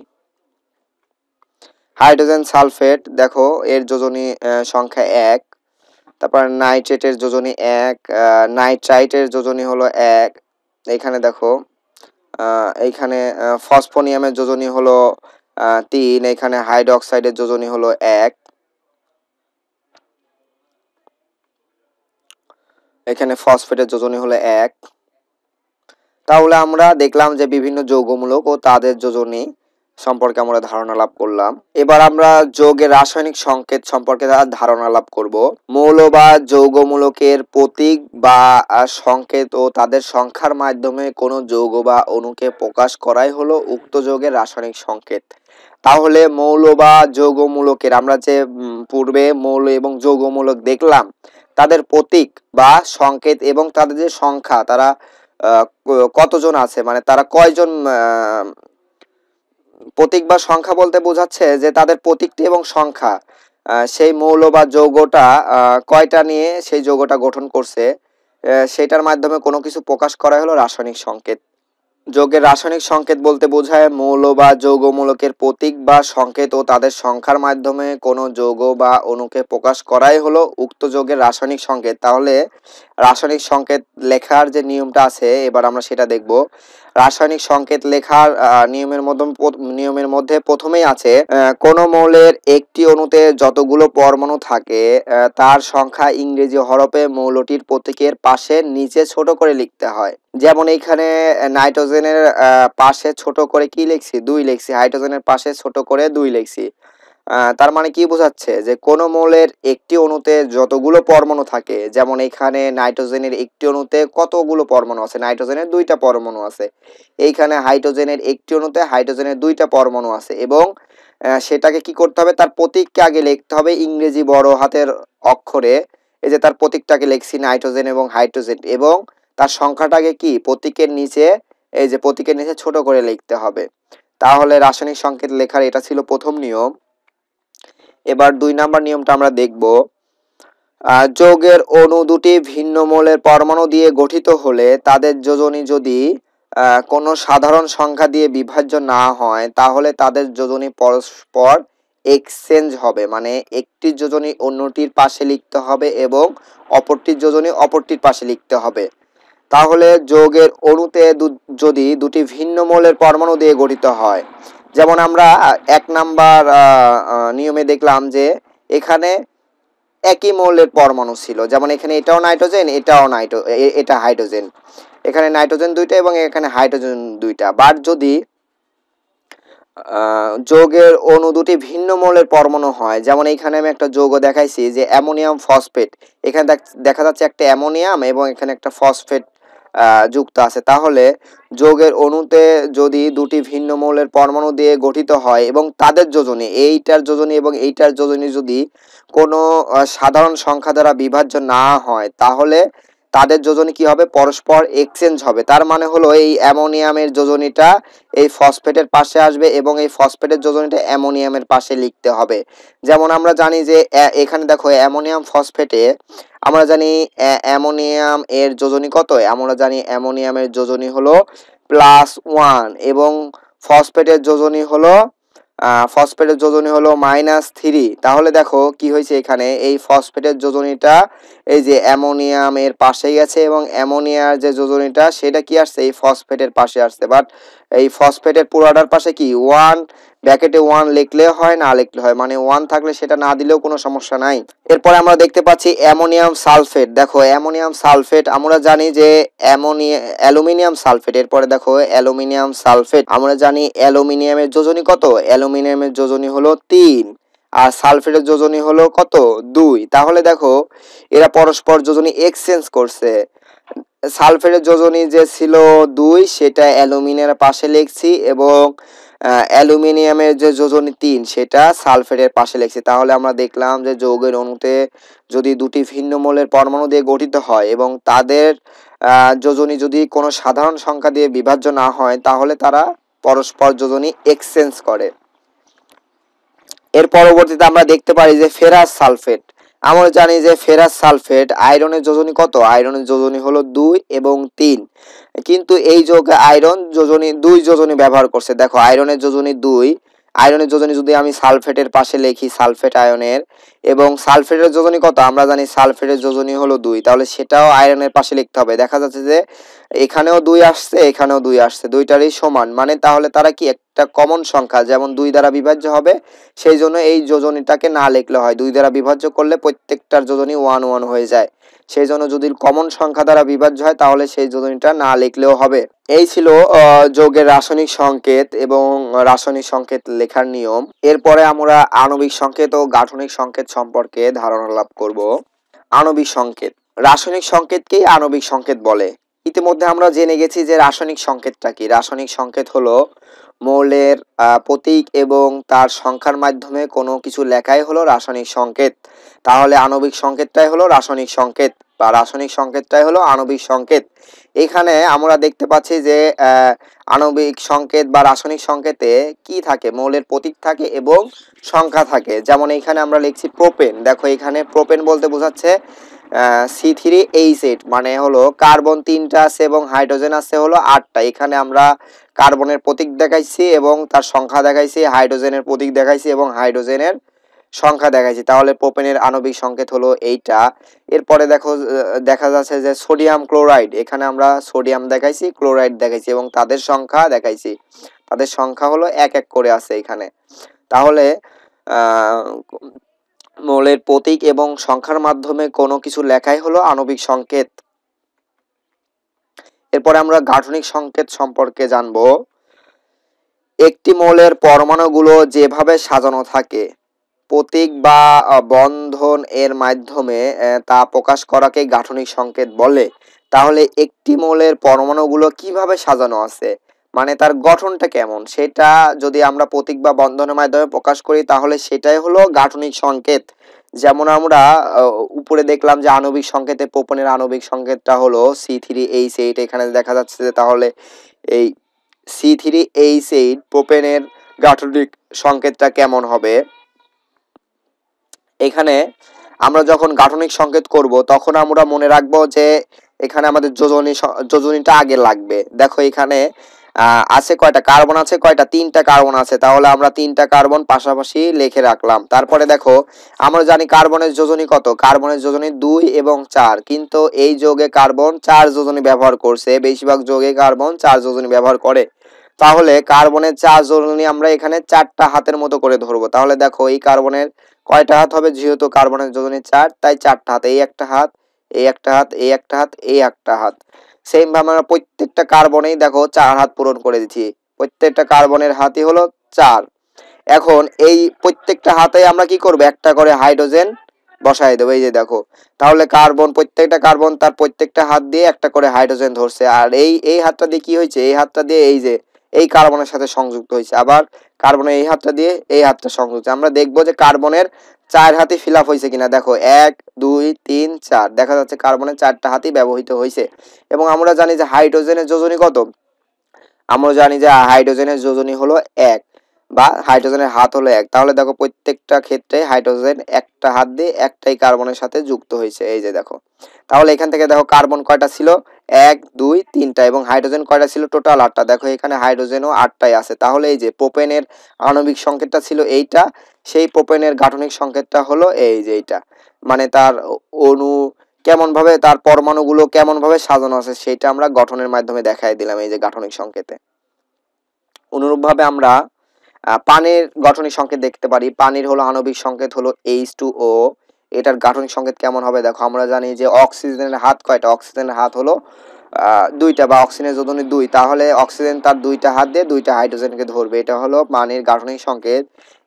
হাইড্রোজেন সালফেট দেখো এর যোজনী সংখ্যা 1। তারপর নাইট্রেটের যোজনী 1, নাইট্রাইটের যোজনী হলো 1। এখানে দেখো এইখানে ফসফোনিয়ামের যোজনী হলো 3। এখানে হাইড্রোক্সাইডের যোজনী হলো 1। এখানে ফসফেটের যোজনী হলো 1। তাহলে আমরা দেখলাম যে বিভিন্ন যৌগমূলক ও তাদের যোজনী সম্পর্কে আমরা ধারণা লাভ করলাম। এবার আমরা যৌগের রাসায়নিক সংকেত সম্পর্কে ধারণা লাভ করব। মৌল বা যৌগমূলকের প্রতীক বা সংকেত ও তাদের সংখ্যার মাধ্যমে কোনো যৌগ বা অণুকে প্রকাশ করাই হলো উক্ত যৌগের রাসায়নিক সংকেত। তাহলে মৌল বা যৌগমূলকের আমরা যে পূর্বে মৌল এবং যৌগমূলক দেখলাম, তাদের প্রতীক বা সংকেত এবং তাদের যে সংখ্যা, তারা কতজন আছে, মানে তারা কয়জন, প্রতীক বা সংখ্যা বলতে বোঝাচ্ছে যে তাদের প্রতীকটি এবং সংখ্যা, সেই মৌল বা যৌগটা কয়টা নিয়ে সেই যৌগটা গঠন করছে, সেটার মাধ্যমে কোনো কিছু প্রকাশ করা হলো রাসায়নিক সংকেত। যৌগের রাসায়নিক সংকেত বলতে বোঝায় মৌল বা যৌগমূলকের প্রতীক বা সংকেত ও তাদের সংখ্যার মাধ্যমে কোনো যৌগ বা অণুকে প্রকাশ করাই হলো উক্ত যৌগের রাসায়নিক সংকেত। তাহলে রাসায়নিক সংকেত লেখার যে নিয়মটা আছে, এবার আমরা সেটা দেখব। রাসায়নিক সংকেত লেখার নিয়মের মধ্যে প্রথমেই আছে কোন মৌলের একটি অণুতে যতগুলো পরমাণু থাকে তার সংখ্যা ইংরেজি হরফে মৌলটির প্রতীকের পাশে নিচে ছোট করে লিখতে হয়। যেমন এইখানে নাইট্রোজেনের পাশে ছোট করে কি লিখছি 2 লিখছি, হাইড্রোজেনের পাশে ছোট করে 2 লিখছি। তার মানে কি বোঝাচ্ছে যে কোন মৌলের একটি অণুতে যতগুলো পরমাণু থাকে, যেমন এখানে নাইট্রোজেনের একটি অণুতে কতগুলো পরমাণু আছে, নাইট্রোজেনের 2টা পরমাণু আছে। এইখানে হাইড্রোজেনের একটি অণুতে হাইড্রোজেনের 2টা পরমাণু আছে, এবং সেটাকে কি করতে হবে, তার প্রতীককে আগে লিখতে হবে ইংরেজি বড় হাতের অক্ষরে। এই যে তার প্রতীকটাকে লিখছি নাইট্রোজেন এবং হাইড্রোজেন, এবং তার সংখ্যাটাকে কি প্রতীকের নিচে, এই যে প্রতীকের নিচে ছোট করে লিখতে হবে। তাহলে রাসায়নিক সংকেত লেখার এটা ছিল প্রথম নিয়ম। এবার 2 নাম্বার নিয়মটা আমরা দেখব। যৌগের অণু দুটি ভিন্ন মৌলের পরমাণু দিয়ে গঠিত হলে তাদের যোজনী যদি কোনো সাধারণ সংখ্যা দিয়ে বিভাজ্য না হয়, তাহলে তাদের যোজনী পরস্পর এক্সচেঞ্জ হবে, মানে একটি যোজনী অন্যটির পাশে লিখতে হবে এবং অপরটির যোজনী অপরটির পাশে লিখতে হবে। তাহলে যৌগের অণুতে যদি দুটি ভিন্ন মৌলের পরমাণু দিয়ে গঠিত হয়, যেমন আমরা 1 নাম্বার নিয়মে দেখলাম যে এখানে একই মৌলের পরমাণু ছিল, যেমন এখানে এটাও নাইট্রোজেন, এটাও এটা হাইড্রোজেন, এখানে নাইট্রোজেন 2টা এবং এখানে হাইড্রোজেন 2টা। বাট যদি যৌগের অণু দুটি ভিন্ন মৌলের পরমাণু হয়, যেমন এইখানে আমি একটা যৌগ দেখাইছি যে অ্যামোনিয়াম ফসফেট, এখানে দেখা যাচ্ছে একটা অ্যামোনিয়াম এবং এখানে একটা ফসফেট যুক্ত আছে, তাহলে যৌগের অণুতে যদি দুটি ভিন্ন মৌলের পরমাণু দিয়ে গঠিত হয় এবং তাদের যোজনী, এইটার যোজনী এবং এইটার যোজনী যদি কোনো সাধারণ সংখ্যা দ্বারা বিভাজ্য না হয়, তাহলে তাদের যোজনী কি হবে, পরস্পর এক্সচেঞ্জ হবে। তার মানে হলো এই অ্যামোনিয়ামের যোজনীটা এই ফসফেটের পাশে আসবে এবং এই ফসফেটের যোজনীটা অ্যামোনিয়ামের পাশে লিখতে হবে। যেমন আমরা জানি যে এখানে দেখো অ্যামোনিয়াম ফসফেটে আমরা জানি অ্যামোনিয়াম এর যোজনী কত, আমরা জানি অ্যামোনিয়ামের যোজনী হলো +1 এবং ফসফেটের যোজনী হলো -3। তাহলে দেখো কি হয়েছে, এখানে এই ফসফেটের যোজনীটা এই যে অ্যামোনিয়ামের পাশে গেছে এবং অ্যামোনিয়ার যে যোজনীটা সেটা কি আসছে, এই ফসফেটের পাশে আসছে। বাট এই ফসফেটের পুরাটার পাশে কি 1 ব্র্যাকেটে 1 লিখলে হয়, না লিখলে হয়, মানে 1 থাকলে সেটা না দিলেও কোনো সমস্যা নাই। এরপরে আমরা দেখতে পাচ্ছি অ্যামোনিয়াম সালফেট। দেখো অ্যামোনিয়াম সালফেট আমরা জানি যে অ্যালুমিনিয়াম সালফেট, এরপরে দেখো অ্যালুমিনিয়াম সালফেট আমরা জানি অ্যালুমিনিয়ামের যোজনী কত, অ্যালুমিনিয়ামের যোজনী হলো 3 আর সালফেটের যোজনী হলো কত, 2। তাহলে দেখো এরা পরস্পর যোজনী এক্সচেঞ্জ করছে। সালফেটের যোজনী যে ছিল 2 সেটা অ্যালুমিনিয়ামের পাশে লিখছি এবং অ্যালুমিনিয়ামের যে যোজনী 3 সেটা সালফেটের পাশে লিখছি। তাহলে আমরা দেখলাম যে যৌগের অণুতে যদি দুটি ভিন্ন মৌলের পরমাণু দিয়ে গঠিত হয় এবং তাদের যোজনী যদি কোনো সাধারণ সংখ্যা দিয়ে বিভাজ্য না হয়, তাহলে তারা পরস্পর যোজনী এক্সচেঞ্জ করে। এর পরবর্তীতে আমরা দেখতে পারি যে ফেরাস সালফেট। আমরা জানি যে ফেরাস সালফেট আয়রনের যোজনী কত, আয়রনের যোজনী হলো 2 এবং 3, কিন্তু এই যৌগে আয়রন যোজনী 2 যোজনী ব্যবহার করছে। দেখো আয়রনের যোজনী 2, আয়রনের যোজনী যদি আমি সালফেটের পাশে লিখি, সালফেট আয়নের, এবং সালফেটের যোজনী কত, আমরা জানি সালফেটের যোজনী হলো 2, তাহলে সেটাও আয়রনের পাশে লিখতে হবে। দেখা যাচ্ছে যে এখানেও 2 আসছে, এখানেও 2 আসছে, দুইটারই সমান, মানে তাহলে তারা কি একটা কমন সংখ্যা, যেমন 2 দ্বারা বিভাজ্য হবে, সেই জন্য এই যোজনীটাকে না লিখলে হয়। 2 দ্বারা বিভাজ্য করলে প্রত্যেকটার যোজনী 1 1 হয়ে যায়, সেই জন্য যদি কমন সংখ্যা দ্বারা বিভাজ্য হয় তাহলে সেই যোজনীটা না লিখলেও হবে। এই ছিল যৌগের রাসায়নিক সংকেত এবং রাসায়নিক সংকেত লেখার নিয়ম। এরপরে আমরা আণবিক সংকেত ও গাঠনিক সংকেত সম্পর্কে ধারণা লাভ করব। আণবিক সংকেত, রাসায়নিক সংকেতকেই আণবিক সংকেত বলে। ইতিমধ্যে আমরা জেনে গেছি যে রাসায়নিক সংকেতটা কি। রাসায়নিক সংকেত হলো মৌলের প্রতীক এবং তার সংখ্যার মাধ্যমে কোনো কিছু লেখাই হলো রাসায়নিক সংকেত। তাহলে আণবিক সংকেতটাই হলো রাসায়নিক সংকেত বা রাসায়নিক সংকেতটাই হলো আণবিক সংকেত। এখানে আমরা দেখতে পাচ্ছি যে আণবিক সংকেত বা রাসায়নিক সংকেতে কি থাকে, মৌলের প্রতীক থাকে এবং সংখ্যা থাকে। যেমন এখানে আমরা লিখছি প্রোপেন। দেখো এখানে প্রোপেন বলতে বোঝাচ্ছে C3H8, মানে হলো কার্বন 3টা আছে এবং হাইড্রোজেন আছে হলো 8টা। এখানে আমরা কার্বনের প্রতীক দেখাইছি এবং তার সংখ্যা দেখাইছি, হাইড্রোজেনের প্রতীক দেখাইছি এবং হাইড্রোজেনের সংখ্যা দেখাইছি। তাহলে প্রোপেনের আণবিক সংকেত হলো এইটা। এরপরে দেখো দেখা যাচ্ছে যে সোডিয়াম ক্লোরাইড, এখানে আমরা সোডিয়াম দেখাইছি, ক্লোরাইড দেখাইছি এবং তাদের সংখ্যা দেখাইছি। তাদের সংখ্যা হলো 1 1 করে আছে এখানে। তাহলে মৌলের প্রতীক এবং সংখ্যার মাধ্যমে কোনো কিছু লেখাই হলো আণবিক সংকেত। এরপরে আমরা গাঠনিক সংকেত সম্পর্কে জানবো। একটি মৌলের পরমাণুগুলো যেভাবে সাজানো থাকে প্রতীক বা বন্ধন এর মাধ্যমে তা প্রকাশ করাকে গাঠনিক সংকেত বলে। তাহলে একটি মৌলের পরমাণুগুলো কিভাবে সাজানো আছে, মানে তার গঠনটা কেমন, সেটা যদি আমরা প্রতীক বা বন্ধনের মাধ্যমে প্রকাশ করি তাহলে সেটাই হলো গাঠনিক সংকেত। যেমন আমরা উপরে দেখলাম যে আণবিক সংকেতে প্রোপেনের আণবিক সংকেতটা হলো C3H8। এখানে দেখা যাচ্ছে যে তাহলে এই C3H8 প্রোপেনের গাঠনিক সংকেতটা কেমন হবে। এখানে আমরা যখন গাঠনিক সংকেত করব তখন আমরা মনে রাখবো যে এখানে আমাদের যোজনীটা আগে লাগবে। দেখো এখানে আছে কয়টা কার্বন, আছে কয়টা, 3টা কার্বন আছে, তাহলে আমরা 3টা কার্বন পাশাপাশি লিখে রাখলাম। তারপরে দেখো আমরা জানি কার্বনের যোজনী কত, কার্বনের যোজনী 2 এবং 4, কিন্তু এই যৌগে কার্বন 4 যোজনী ব্যবহার করছে, বেশিরভাগ যৌগে কার্বন 4 যোজনী ব্যবহার করে। তাহলে কার্বনের 4 জ্বলনী আমরা এখানে 4টা হাতের মতো করে ধরবো। তাহলে দেখো এই কার্বনের কয়টা হাত হবে, যেহেতু কার্বনের জ্বলনী 4 তাই 4টা হাত, এই একটা হাত, এই একটা হাত, এই একটা হাত, এই একটা হাত। সেম ভাবে আমরা প্রত্যেকটা কার্বনেই দেখো 4 হাত পূরণ করে দিচ্ছি। প্রত্যেকটা কার্বনের হাতই হলো 4। এখন এই প্রত্যেকটা হাতে আমরা কি করব, একটা করে হাইড্রোজেন বসাই দেবো। এই যে দেখো, তাহলে কার্বন, প্রত্যেকটা কার্বন তার প্রত্যেকটা হাত দিয়ে একটা করে হাইড্রোজেন ধরছে। আর এই হাতটা দিয়ে কি হয়েছে, এই হাতটা দিয়ে এই যে এই কার্বনের সাথে সংযুক্ত হয়েছে। আবার কার্বনের এই হাতটা দিয়ে এই হাতটা সংযুক্ত। আমরা দেখবো যে কার্বনের 4 হাতই ফিল আপ হয়েছে কিনা। দেখো 1 2 3 4, দেখা যাচ্ছে কার্বনের 4টা হাতই ব্যবহৃত হয়েছে। এবং আমরা জানি যে হাইড্রোজেনের যোজনী কত, আমরা জানি যে হাইড্রোজেনের যোজনী হলো 1 বা হাইড্রোজেনের হাত হলো 1। তাহলে দেখো প্রত্যেকটা ক্ষেত্রে হাইড্রোজেন একটা হাত দিয়ে একটাই কার্বনের সাথে যুক্ত হয়েছে। এই যে দেখো, তাহলে এখান থেকে দেখো কার্বন কয়টা ছিল, 1 2 3টা, এবং হাইড্রোজেন কয়টা ছিল, টোটাল 8টা। দেখো এখানে হাইড্রোজেনও 8টাই আছে। তাহলে এই যে প্রোপেনের আণবিক সংকেতটা ছিল এইটা, সেই প্রোপেনের গাঠনিক সংকেতটা হলো এই যে এইটা। মানে তার অণু কেমন ভাবে, তার পরমাণুগুলো কেমন ভাবে সাজানো আছে সেটা আমরা গঠনের মাধ্যমে দেখাই দিলাম এই যে গাঠনিক সংকেতে। অনুরূপভাবে আমরা পানির গঠনিক সংকেত দেখতে পারি। পানির হলো আণবিক সংকেত হলো H2O। এটার গাঠনিক সংকেত কেমন হবে, দেখো আমরা জানি যে অক্সিজেনের হাত কয়টা, অক্সিজেনের হাত হলো 2টা, বা অক্সিজেনের যোজনী 2। তাহলে অক্সিজেন তার 2টা হাত দিয়ে 2টা হাইড্রোজেনকে ধরবে। এটা হলো পানির গাঠনিক সংকেত।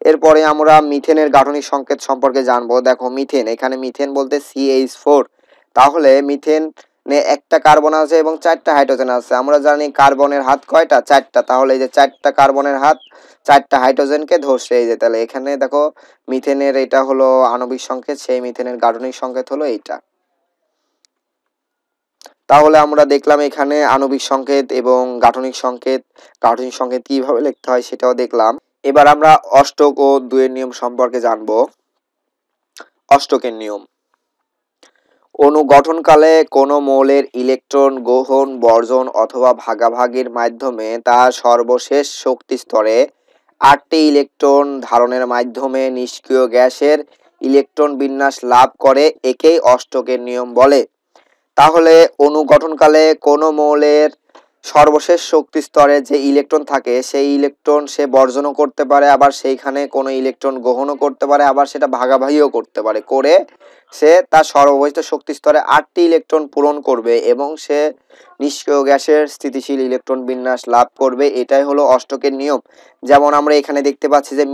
এরপরে আমরা মিথেনের গাঠনিক সংকেত সম্পর্কে জানবো। দেখো মিথেন, এখানে মিথেন বলতে CH4। তাহলে মিথেন একটা কার্বন আছে এবং 4টা হাইড্রোজেন আছে। আমরা জানি কার্বনের হাত কয়টা, 4টা। তাহলে এই যে 4টা কার্বনের হাত 4টা হাইড্রোজেনকে ধরছে। এই যে তাহলে এখানে দেখো মিথেনের এটা হলো আণবিক সংকেত, সেই মিথেনের গাঠনিক সংকেত হলো এইটা। তাহলে আমরা দেখলাম এখানে আণবিক সংকেত এবং গাঠনিক সংকেত, গাঠনিক সংকেত কিভাবে লিখতে হয় সেটাও দেখলাম। এবার আমরা অষ্টক ও দুইয়ের নিয়ম সম্পর্কে জানবো। অষ্টকের নিয়ম, অণু গঠনকালে কোনো মৌলের ইলেকট্রন গ্রহণ, বর্জন অথবা ভাগাভাগির মাধ্যমে তার সর্বশেষ শক্তি স্তরে 8টি ইলেকট্রন ধারণের মাধ্যমে নিষ্ক্রিয় গ্যাসের ইলেকট্রন বিন্যাস লাভ করে, একেই অষ্টকের নিয়ম বলে। তাহলে অণু গঠনকালে কোনো মৌলের সর্বশেষ শক্তি স্তরে যে ইলেকট্রন থাকে সেই ইলেকট্রন সে বর্জনও করতে পারে, আবার সেইখানে কোনো ইলেকট্রন গ্রহণও করতে পারে, আবার সেটা ভাগাভাগিও করতে পারে। করে সে তার সর্বশেষ শক্তি স্তরে 8টি ইলেকট্রন পূরণ করবে এবং সে নিষ্ক্রিয় গ্যাসের স্থিতিশীল ইলেকট্রন বিন্যাস লাভ করবে। এটাই হলো অষ্টকের নিয়ম। যেমন আমরা এখানে দেখতে পাচ্ছি যে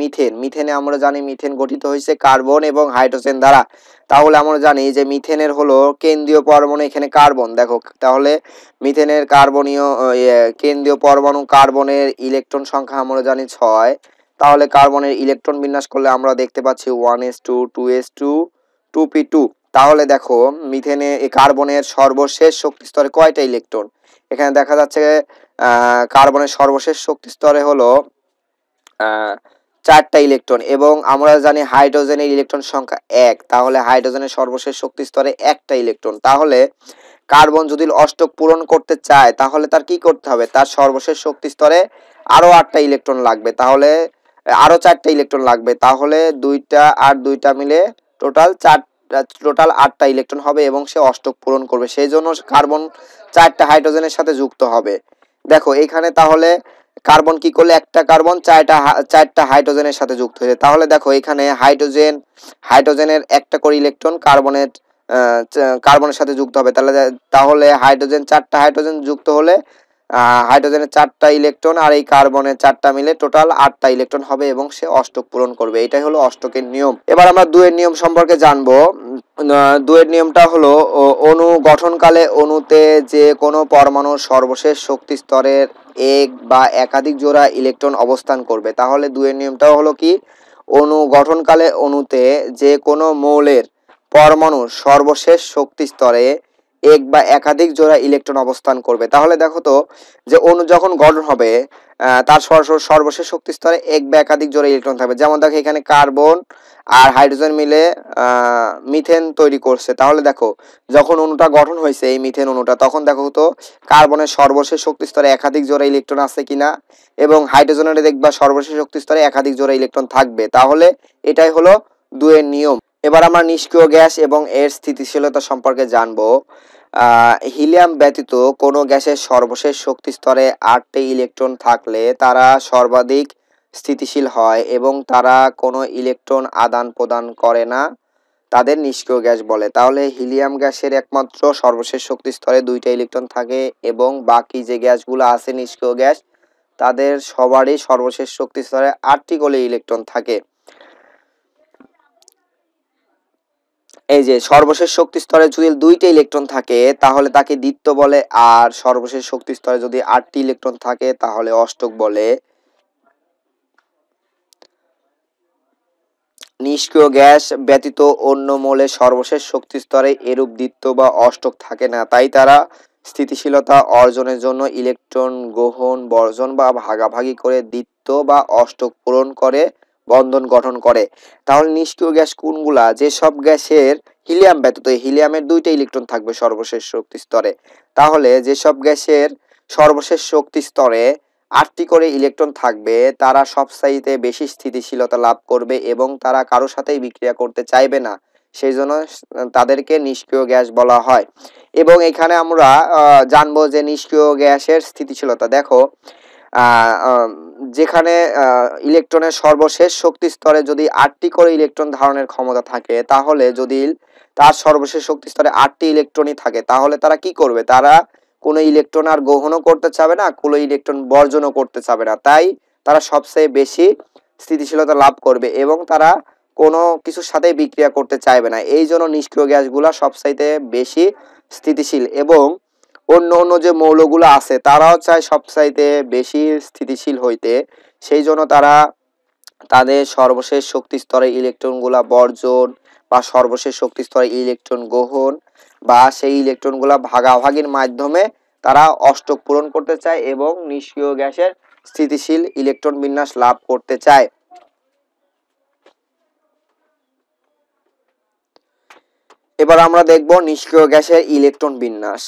মিথেনে আমরা জানি মিথেন গঠিত হয়েছে কার্বন এবং হাইড্রোজেন দ্বারা। তাহলে আমরা জানি যে মিথেনের হলো কেন্দ্রীয় পরমাণু এখানে কার্বন। দেখো তাহলে মিথেনের কার্বনীয় কেন্দ্রীয় পরমাণু কার্বনের ইলেকট্রন সংখ্যা আমরা জানি 6। তাহলে কার্বনের ইলেকট্রন বিন্যাস করলে আমরা দেখতে পাচ্ছি 1s2 2s2 2p2। তাহলে দেখো মিথেনে এই কার্বনের সর্বশেষ শক্তি স্তরে কয়টা ইলেকট্রন, এখানে দেখা যাচ্ছে কার্বনের সর্বশেষ শক্তি স্তরে হলো 4টা ইলেকট্রন, এবং আমরা জানি হাইড্রোজেনের ইলেকট্রন সংখ্যা 1। তাহলে হাইড্রোজেনের সর্বশেষ শক্তি স্তরে একটা ইলেকট্রন। তাহলে কার্বন যদি অষ্টক পূরণ করতে চায় তাহলে তার কি করতে হবে, তার সর্বশেষ শক্তি স্তরে আরো 8টা ইলেকট্রন লাগবে। তাহলে আরো 4টা ইলেকট্রন লাগবে। তাহলে 2টা আর 2টা মিলে টোটাল 8টা ইলেকট্রন হবে এবং সে অষ্টক পূরণ করবে। সেই জন্য কার্বন 4টা হাইড্রোজেনের সাথে যুক্ত হবে। দেখো এখানে তাহলে কার্বন কি করলে, একটা কার্বন 4টা হাইড্রোজেনের সাথে যুক্ত হয়েছে। তাহলে দেখো এখানে হাইড্রোজেনের একটা করে ইলেকট্রন কার্বনের সাথে যুক্ত হবে। তাহলে হাইড্রোজেন 4টা হাইড্রোজেন যুক্ত হলে হাইড্রোজেনের 4টা ইলেকট্রন আর এই কার্বনের 4টা মিলে টোটাল 8টা ইলেকট্রন হবে এবং সে অষ্টক পূরণ করবে। এটাই হলো অষ্টকের নিয়ম। এবার আমরা দুইয়ের নিয়ম সম্পর্কে জানবো। দুইয়ের নিয়মটা হলো অণু গঠনকালে অণুতে যে কোনো পরমাণুর সর্বশেষ শক্তি স্তরের এক বা একাধিক জোড়া ইলেকট্রন অবস্থান করবে। তাহলে দুইয়ের নিয়মটাও হলো কি, অণু গঠনকালে অণুতে যে কোনো মৌলের পরমাণুর সর্বশেষ শক্তি স্তরে এক বা একাধিক জোড়া ইলেকট্রন অবস্থান করবে। তাহলে দেখো তো যে অণু যখন গঠন হবে তার সর্বশেষ শক্তি স্তরে এক বা একাধিক জোড়া ইলেকট্রন থাকবে। যেমন দেখো এখানে কার্বন আর হাইড্রোজেন মিলে মিথেন তৈরি করছে। তাহলে দেখো যখন অণুটা গঠন হয়েছে এই মিথেন অণুটা, তখন দেখো তো কার্বনের সর্বশেষ শক্তি স্তরে একাধিক জোড়া ইলেকট্রন আছে কিনা, এবং হাইড্রোজেনের দেখবা সর্বশেষ শক্তি স্তরে একাধিক জোড়া ইলেকট্রন থাকবে। তাহলে এটাই হলো দুইয়ের নিয়ম। এবার আমরা নিষ্ক্রিয় গ্যাস এবং এর স্থিতিশীলতা সম্পর্কে জানবো। হিলিয়াম ব্যতীত কোনো গ্যাসের সর্বশেষ শক্তি স্তরে 8টি ইলেকট্রন থাকলে তারা সর্বাধিক স্থিতিশীল হয় এবং তারা কোনো ইলেকট্রন আদান প্রদান করে না, তাদের নিষ্ক্রিয় গ্যাস বলে। তাহলে হিলিয়াম গ্যাসের একমাত্র সর্বশেষ শক্তি স্তরে 2টা ইলেকট্রন থাকে এবং বাকি যে গ্যাসগুলো আছে নিষ্ক্রিয় গ্যাস তাদের সবারই সর্বশেষ শক্তি স্তরে 8টি করে ইলেকট্রন থাকে। এই যে সর্বশেষ শক্তি স্তরে যদি 2টা ইলেকট্রন থাকে তাহলে তাকে দ্বিত্ব বলে, আর সর্বশেষ শক্তি স্তরে যদি 8টি ইলেকট্রন থাকে তাহলে অষ্টক বলে। নিষ্ক্রিয় গ্যাস ব্যতীত অন্য মৌলের সর্বশেষ শক্তি স্তরে এরূপ দ্বিত্ব বা অষ্টক থাকে না, তাই তারা স্থিতিশীলতা অর্জনের জন্য ইলেকট্রন গ্রহণ, বর্জন বা ভাগাভাগি করে দ্বিত্ব বা অষ্টক পূরণ করে বন্ধন গঠন করে। তাহলে নিষ্ক্রিয় গ্যাস কোনগুলা? যেসব গ্যাসের হিলিয়াম ব্যতীত, হিলিয়ামের 2টা ইলেকট্রন থাকবে সর্বশেষ শক্তি স্তরে, তাহলে যেসব গ্যাসের সর্বশেষ শক্তি স্তরে 8টি করে ইলেকট্রন থাকবে তারা সবচাইতে বেশি স্থিতিশীলতা লাভ করবে এবং তারা কারোর সাথেই বিক্রিয়া করতে চাইবে না, সেই জন্য তাদেরকে নিষ্ক্রিয় গ্যাস বলা হয়। এবং এখানে আমরা জানবো যে নিষ্ক্রিয় গ্যাসের স্থিতিশীলতা। দেখো, যেখানে ইলেকট্রনের সর্বশেষ শক্তি স্তরে যদি 8টি করে ইলেকট্রন ধারণের ক্ষমতা থাকে, তাহলে যদি তার সর্বশেষ শক্তি স্তরে 8টি ইলেকট্রনই থাকে তাহলে তারা কি করবে? তারা কোনো ইলেকট্রন আর গ্রহণও করতে চাবে না, কোনো ইলেকট্রন বর্জনও করতে চাবে না, তাই তারা সবচেয়ে বেশি স্থিতিশীলতা লাভ করবে এবং তারা কোনো কিছুর সাথে বিক্রিয়া করতে চাইবে না। এই জন্য নিষ্ক্রিয় গ্যাসগুলা সবচাইতে বেশি স্থিতিশীল এবং অন্য অন্য যে মৌলগুলো আছে তারাও চায় সবচাইতে বেশি স্থিতিশীল হইতে, সেই জন্য তারা তাদের সর্বশেষ শক্তি স্তরে ইলেকট্রনগুলা বর্জন বা সর্বশেষ শক্তি স্তরে ইলেকট্রন গ্রহণ বা সেই ইলেকট্রনগুলা ভাগাভাগির মাধ্যমে তারা অষ্টক পূরণ করতে চায় এবং নিষ্ক্রিয় গ্যাসের স্থিতিশীল ইলেকট্রন বিন্যাস লাভ করতে চায়। এবার আমরা দেখব নিষ্ক্রিয় গ্যাসের ইলেকট্রন বিন্যাস।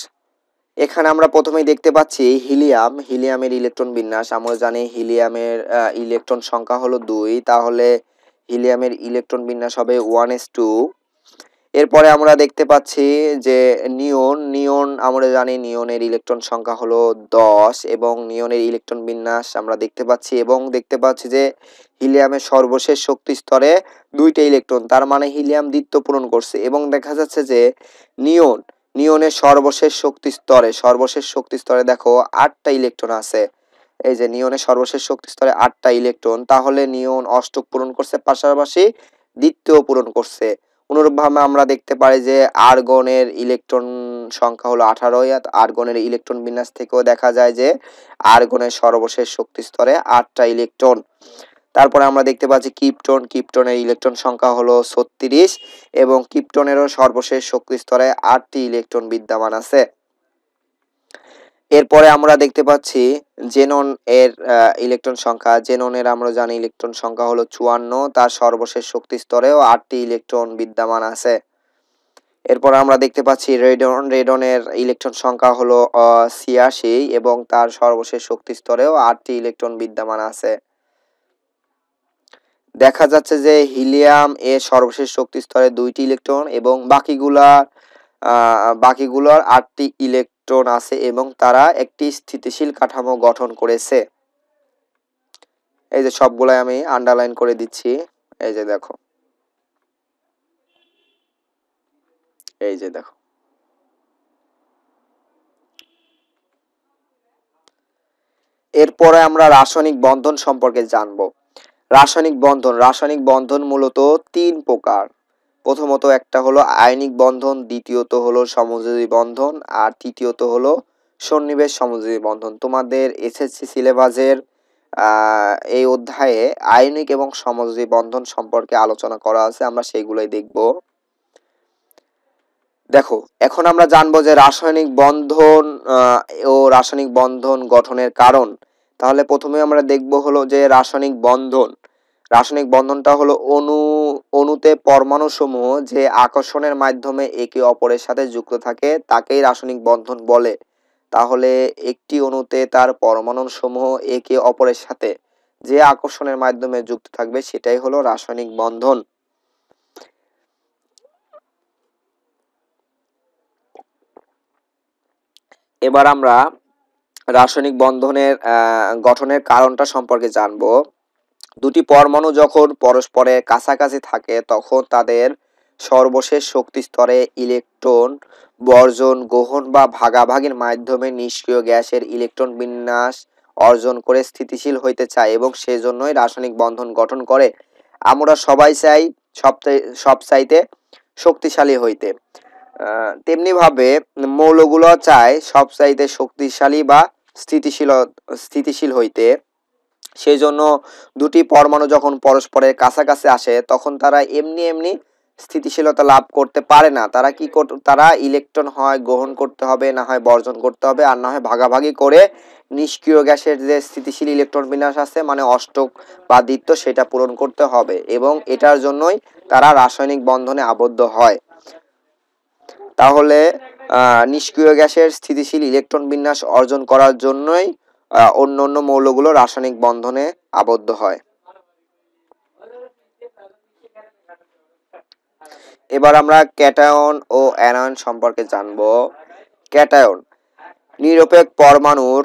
এখানে আমরা প্রথমেই দেখতে পাচ্ছি হিলিয়ামের ইলেকট্রন বিন্যাস। আমরা জানি হিলিয়ামের ইলেকট্রন সংখ্যা হলো 2, তাহলে হিলিয়ামের ইলেকট্রন বিন্যাস হবে 1s2। এরপরে আমরা দেখতে পাচ্ছি যে নিয়ন আমরা জানি নিয়নের ইলেকট্রন সংখ্যা হলো 10 এবং নিয়নের ইলেকট্রন বিন্যাস আমরা দেখতে পাচ্ছি এবং দেখতে পাচ্ছি যে হিলিয়ামের সর্বশেষ শক্তি স্তরে 2টা ইলেকট্রন, তার মানে হিলিয়াম দ্বিত্ব পূরণ করছে। এবং দেখা যাচ্ছে যে নিয়নের সর্বশেষ শক্তি স্তরে দেখো 8টা ইলেকট্রন আছে। এই যে নিয়নের সর্বশেষ শক্তি স্তরে 8টা ইলেকট্রন, তাহলে নিয়ন অষ্টক পূরণ করছে, পাশাপাশি দ্বিত্ব পূরণ করছে। অনুরূপভাবে আমরা দেখতে পারি যে আর্গনের ইলেকট্রন সংখ্যা হলো 18। আর্গনের ইলেকট্রন বিন্যাস থেকেও দেখা যায় যে আর্গনের সর্বশেষ শক্তি স্তরে 8টা ইলেকট্রন। তারপরে আমরা দেখতে পাচ্ছি কিপ্টনের ইলেকট্রন সংখ্যা হলো 36 এবং কিপ্টনেরও সর্বশেষ শক্তি স্তরে 8টি ইলেকট্রন বিদ্যমান আছে। এরপরে আমরা দেখতে পাচ্ছি জেনন এর ইলেকট্রন সংখ্যা। জেননের আমরা জানি ইলেকট্রন সংখ্যা হলো 54, তার সর্বশেষ শক্তি স্তরেও 8টি ইলেকট্রন বিদ্যমান আছে। এরপর আমরা দেখতে পাচ্ছি রেডনের ইলেকট্রন সংখ্যা হলো 86 এবং তার সর্বশেষ শক্তি স্তরেও 8টি ইলেকট্রন বিদ্যমান আছে। দেখা যাচ্ছে যে হিলিয়াম এর সর্বশেষ শক্তি স্তরে 2টি ইলেকট্রন এবং বাকিগুলোর 8টি ইলেকট্রন আছে এবং তারা একটি স্থিতিশীল কাঠামো গঠন করেছে। এই যে সবগুলাই আমি আন্ডারলাইন করে দিচ্ছি। এই যে দেখো, এই যে দেখো। এরপরে আমরা রাসায়নিক বন্ধন সম্পর্কে জানবো। রাসায়নিক বন্ধন মূলত 3 প্রকার। প্রথমত একটা হলো আয়নিক বন্ধন, দ্বিতীয়ত হলো সমযোজী বন্ধন আর তৃতীয়ত হলো সন্নিবেশ সমযোজী বন্ধন। তোমাদের এসএসসি সিলেবাসের এই অধ্যায়ে আয়নিক এবং সমযোজী বন্ধন সম্পর্কে আলোচনা করা আছে, আমরা সেইগুলোই দেখব। দেখো, এখন আমরা জানবো যে রাসায়নিক বন্ধন গঠনের কারণ। তাহলে প্রথমে আমরা দেখব হলো যে রাসায়নিক বন্ধনটা হলো অণুতে পরমাণু সমূহ যে আকর্ষণের মাধ্যমে একে অপরের সাথে যুক্ত থাকে তাকেই রাসায়নিক বন্ধন বলে। তাহলে একটি অণুতে তার পরমাণু সমূহ একে অপরের সাথে যে আকর্ষণের মাধ্যমে যুক্ত থাকবে সেটাই হলো রাসায়নিক বন্ধন। এবার আমরা রাসায়নিক বন্ধনের গঠনের কারণটা সম্পর্কে জানবো। দুটি পরমাণু যখন পরস্পরের কাছাকাছি থাকে তখন তাদের সর্বশেষ শক্তি স্তরে ইলেকট্রন বর্জন, গ্রহণ বা ভাগাভাগির মাধ্যমে নিষ্ক্রিয় গ্যাসের ইলেকট্রন বিন্যাস অর্জন করে স্থিতিশীল হইতে চায় এবং সেজন্যই রাসায়নিক বন্ধন গঠন করে। আমরা সবাই চাই সবচাইতে শক্তিশালী হইতে, তেমনিভাবে মৌলগুলো চায় সবচাইতে শক্তিশালী বা স্থিতিশীল হইতে। সেই জন্য দুটি পরমাণু যখন পরস্পরের কাছাকাছি আসে তখন তারা এমনি এমনি স্থিতিশীলতা লাভ করতে পারে না। তারা ইলেকট্রন হয় গ্রহণ করতে হবে, না হয় বর্জন করতে হবে, আর না হয় ভাগাভাগি করে নিষ্ক্রিয় গ্যাসের যে স্থিতিশীল ইলেকট্রন বিন্যাস আছে মানে অষ্টক বা দ্বিত্ব সেটা পূরণ করতে হবে এবং এটার জন্যই তারা রাসায়নিক বন্ধনে আবদ্ধ হয়। তাহলে নিষ্ক্রিয় গ্যাসের স্থিতিশীল ইলেকট্রন বিন্যাস অর্জন করার জন্যই অন্য অন্য মৌলগুলো রাসায়নিক বন্ধনে আবদ্ধ হয়। এবার আমরা ক্যাটায়ন ও অ্যানায়ন সম্পর্কে জানবো। ক্যাটায়ন নিরপেক্ষ পরমাণুর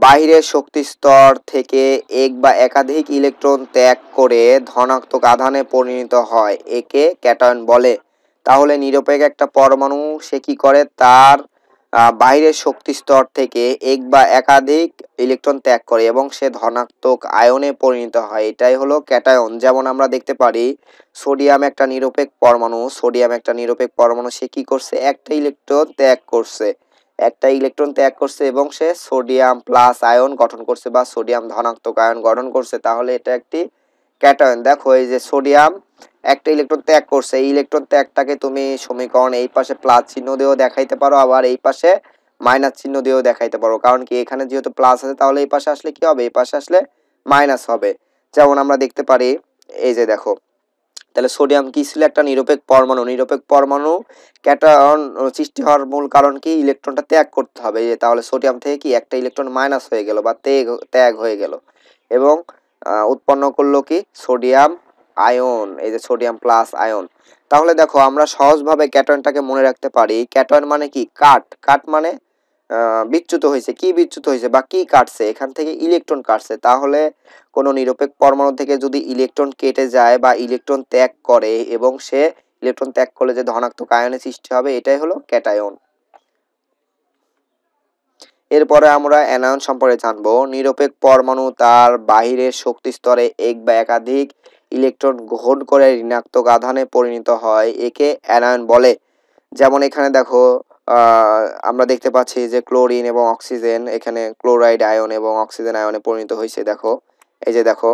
বাহিরের শক্তি স্তর থেকে এক বা একাধিক ইলেকট্রন ত্যাগ করে ধনাত্মক আধানে পরিণত হয়, একে ক্যাটায়ন বলে। তাহলে নিরপেক্ষ একটা পরমাণু সে কি করে, তার বাইরের শক্তি স্তর থেকে এক বা একাধিক ইলেকট্রন ত্যাগ করে এবং সে ধনাত্মক আয়নে পরিণত হয়, এটাই হলো ক্যাটায়ন। যেমন আমরা দেখতে পারি সোডিয়াম একটা নিরপেক্ষ পরমাণু, সে কি করছে, একটা ইলেকট্রন ত্যাগ করছে এবং সে সোডিয়াম প্লাস আয়ন গঠন করছে বা সোডিয়াম ধনাত্মক আয়ন গঠন করছে। তাহলে এটা একটি ক্যাটায়ন। দেখো এই যে সোডিয়াম একটা ইলেকট্রন ত্যাগ করছে, এই ইলেকট্রন ত্যাগটাকে তুমি সমীকরণ এই পাশে প্লাস চিহ্ন দিয়েও দেখাইতে পারো, আবার এই পাশে মাইনাস চিহ্ন দিয়েও দেখাইতে পারো। কারণ কি, এখানে যেহেতু প্লাস আছে তাহলে এই পাশে আসলে কি হবে, এই পাশে আসলে মাইনাস হবে। যেমন আমরা দেখতে পারি, এই যে দেখো, তাহলে সোডিয়াম কি ছিল, একটা নিরপেক্ষ পরমাণু ক্যাটায়ন সৃষ্টি হওয়ার মূল কারণ কি, ইলেকট্রনটা ত্যাগ করতে হবে। তাহলে সোডিয়াম থেকে কি একটা ইলেকট্রন মাইনাস হয়ে গেল বা ত্যাগ হয়ে গেল এবং উৎপন্ন করলো কি সোডিয়াম আয়ন, এই যে সোডিয়াম প্লাস আয়ন। তাহলে দেখো আমরা সহজভাবে ক্যাটায়নটাকে মনে রাখতে পারি। ক্যাটায়ন মানে কি, কাট মানে বিচ্যুত হয়েছে, কি বিচ্যুত হয়েছে বা কি কাটছে, এখান থেকে ইলেকট্রন কাটছে। তাহলে কোনো নিরপেক্ষ পরমাণু থেকে যদি ইলেকট্রন কেটে যায় বা ইলেকট্রন ত্যাগ করে এবং সে ইলেকট্রন ত্যাগ করলে যে ধনাত্মক আয়নের সৃষ্টি হবে, এটাই হলো ক্যাটায়ন। এরপরে আমরা অ্যানায়ন সম্পর্কে জানবো। নিরপেক্ষ পরমাণু তার বাহিরের শক্তি স্তরে এক বা একাধিক ইলেকট্রন গ্রহণ করে ঋণাত্মক আধানে পরিণত হয়, একে অ্যানায়ন বলে। যেমন এখানে দেখো আমরা দেখতে পাচ্ছি যে ক্লোরিন এবং অক্সিজেন, এখানে ক্লোরাইড আয়ন এবং অক্সিজেন আয়নে পরিণত হয়েছে। দেখো এই যে দেখো,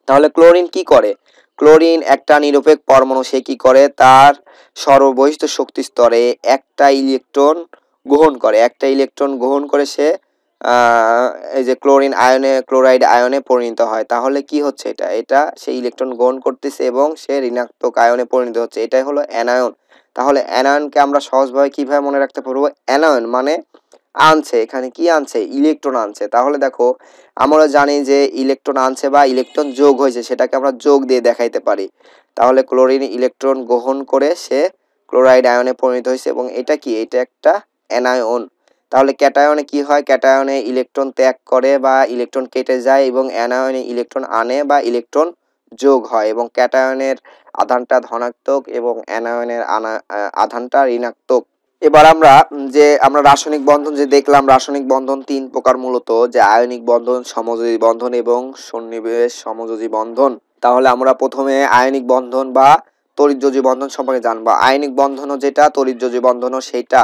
তাহলে ক্লোরিন কি করে, ক্লোরিন একটা নিরপেক্ষ পরমাণু, সে কি করে, তার সর্ববহিষ্ঠ শক্তি স্তরে একটা ইলেকট্রন গ্রহণ করে সে এই যে ক্লোরাইড আয়নে পরিণত হয়। তাহলে কি হচ্ছে, এটা সে ইলেকট্রন গ্রহণ করতেছে এবং সে ঋণাত্মক আয়নে পরিণত হচ্ছে, এটাই হলো অ্যানায়ন। তাহলে অ্যানায়নকে আমরা সহজভাবে কিভাবে মনে রাখতে পারবো, অ্যানায়ন মানে আনছে, এখানে কি আনছে, ইলেকট্রন আনছে। তাহলে দেখো আমরা জানি যে ইলেকট্রন আনছে বা ইলেকট্রন যোগ হয়েছে, সেটাকে আমরা যোগ দিয়ে দেখাইতে পারি। তাহলে ক্লোরিন ইলেকট্রন গ্রহণ করে সে ক্লোরাইড আয়নে পরিণত হয়েছে এবং এটা কি, এটা একটা অ্যানায়ন। তাহলে ক্যাটায়নে কি হয়, ক্যাটায়নে ইলেকট্রন ত্যাগ করে বা ইলেকট্রন কেটে যায় এবং অ্যানায়নে ইলেকট্রন আনে বা ইলেকট্রন যোগ হয় এবং ক্যাটায়নের আধানটা ধনাত্মক এবং অ্যানায়নের আধানটা ঋণাত্মক। এবার আমরা রাসায়নিক বন্ধন যে দেখলাম, রাসায়নিক বন্ধন তিন প্রকার মূলত, যে আয়নিক বন্ধন, সমযোজী বন্ধন এবং সন্নিবেশ সমযোজী বন্ধন। তাহলে আমরা প্রথমে আয়নিক বন্ধন বা তড়িৎযোজী বন্ধন সম্পর্কে জানবো। আয়নিক বন্ধনও যেটা, তড়িৎযোজী বন্ধনও সেইটা।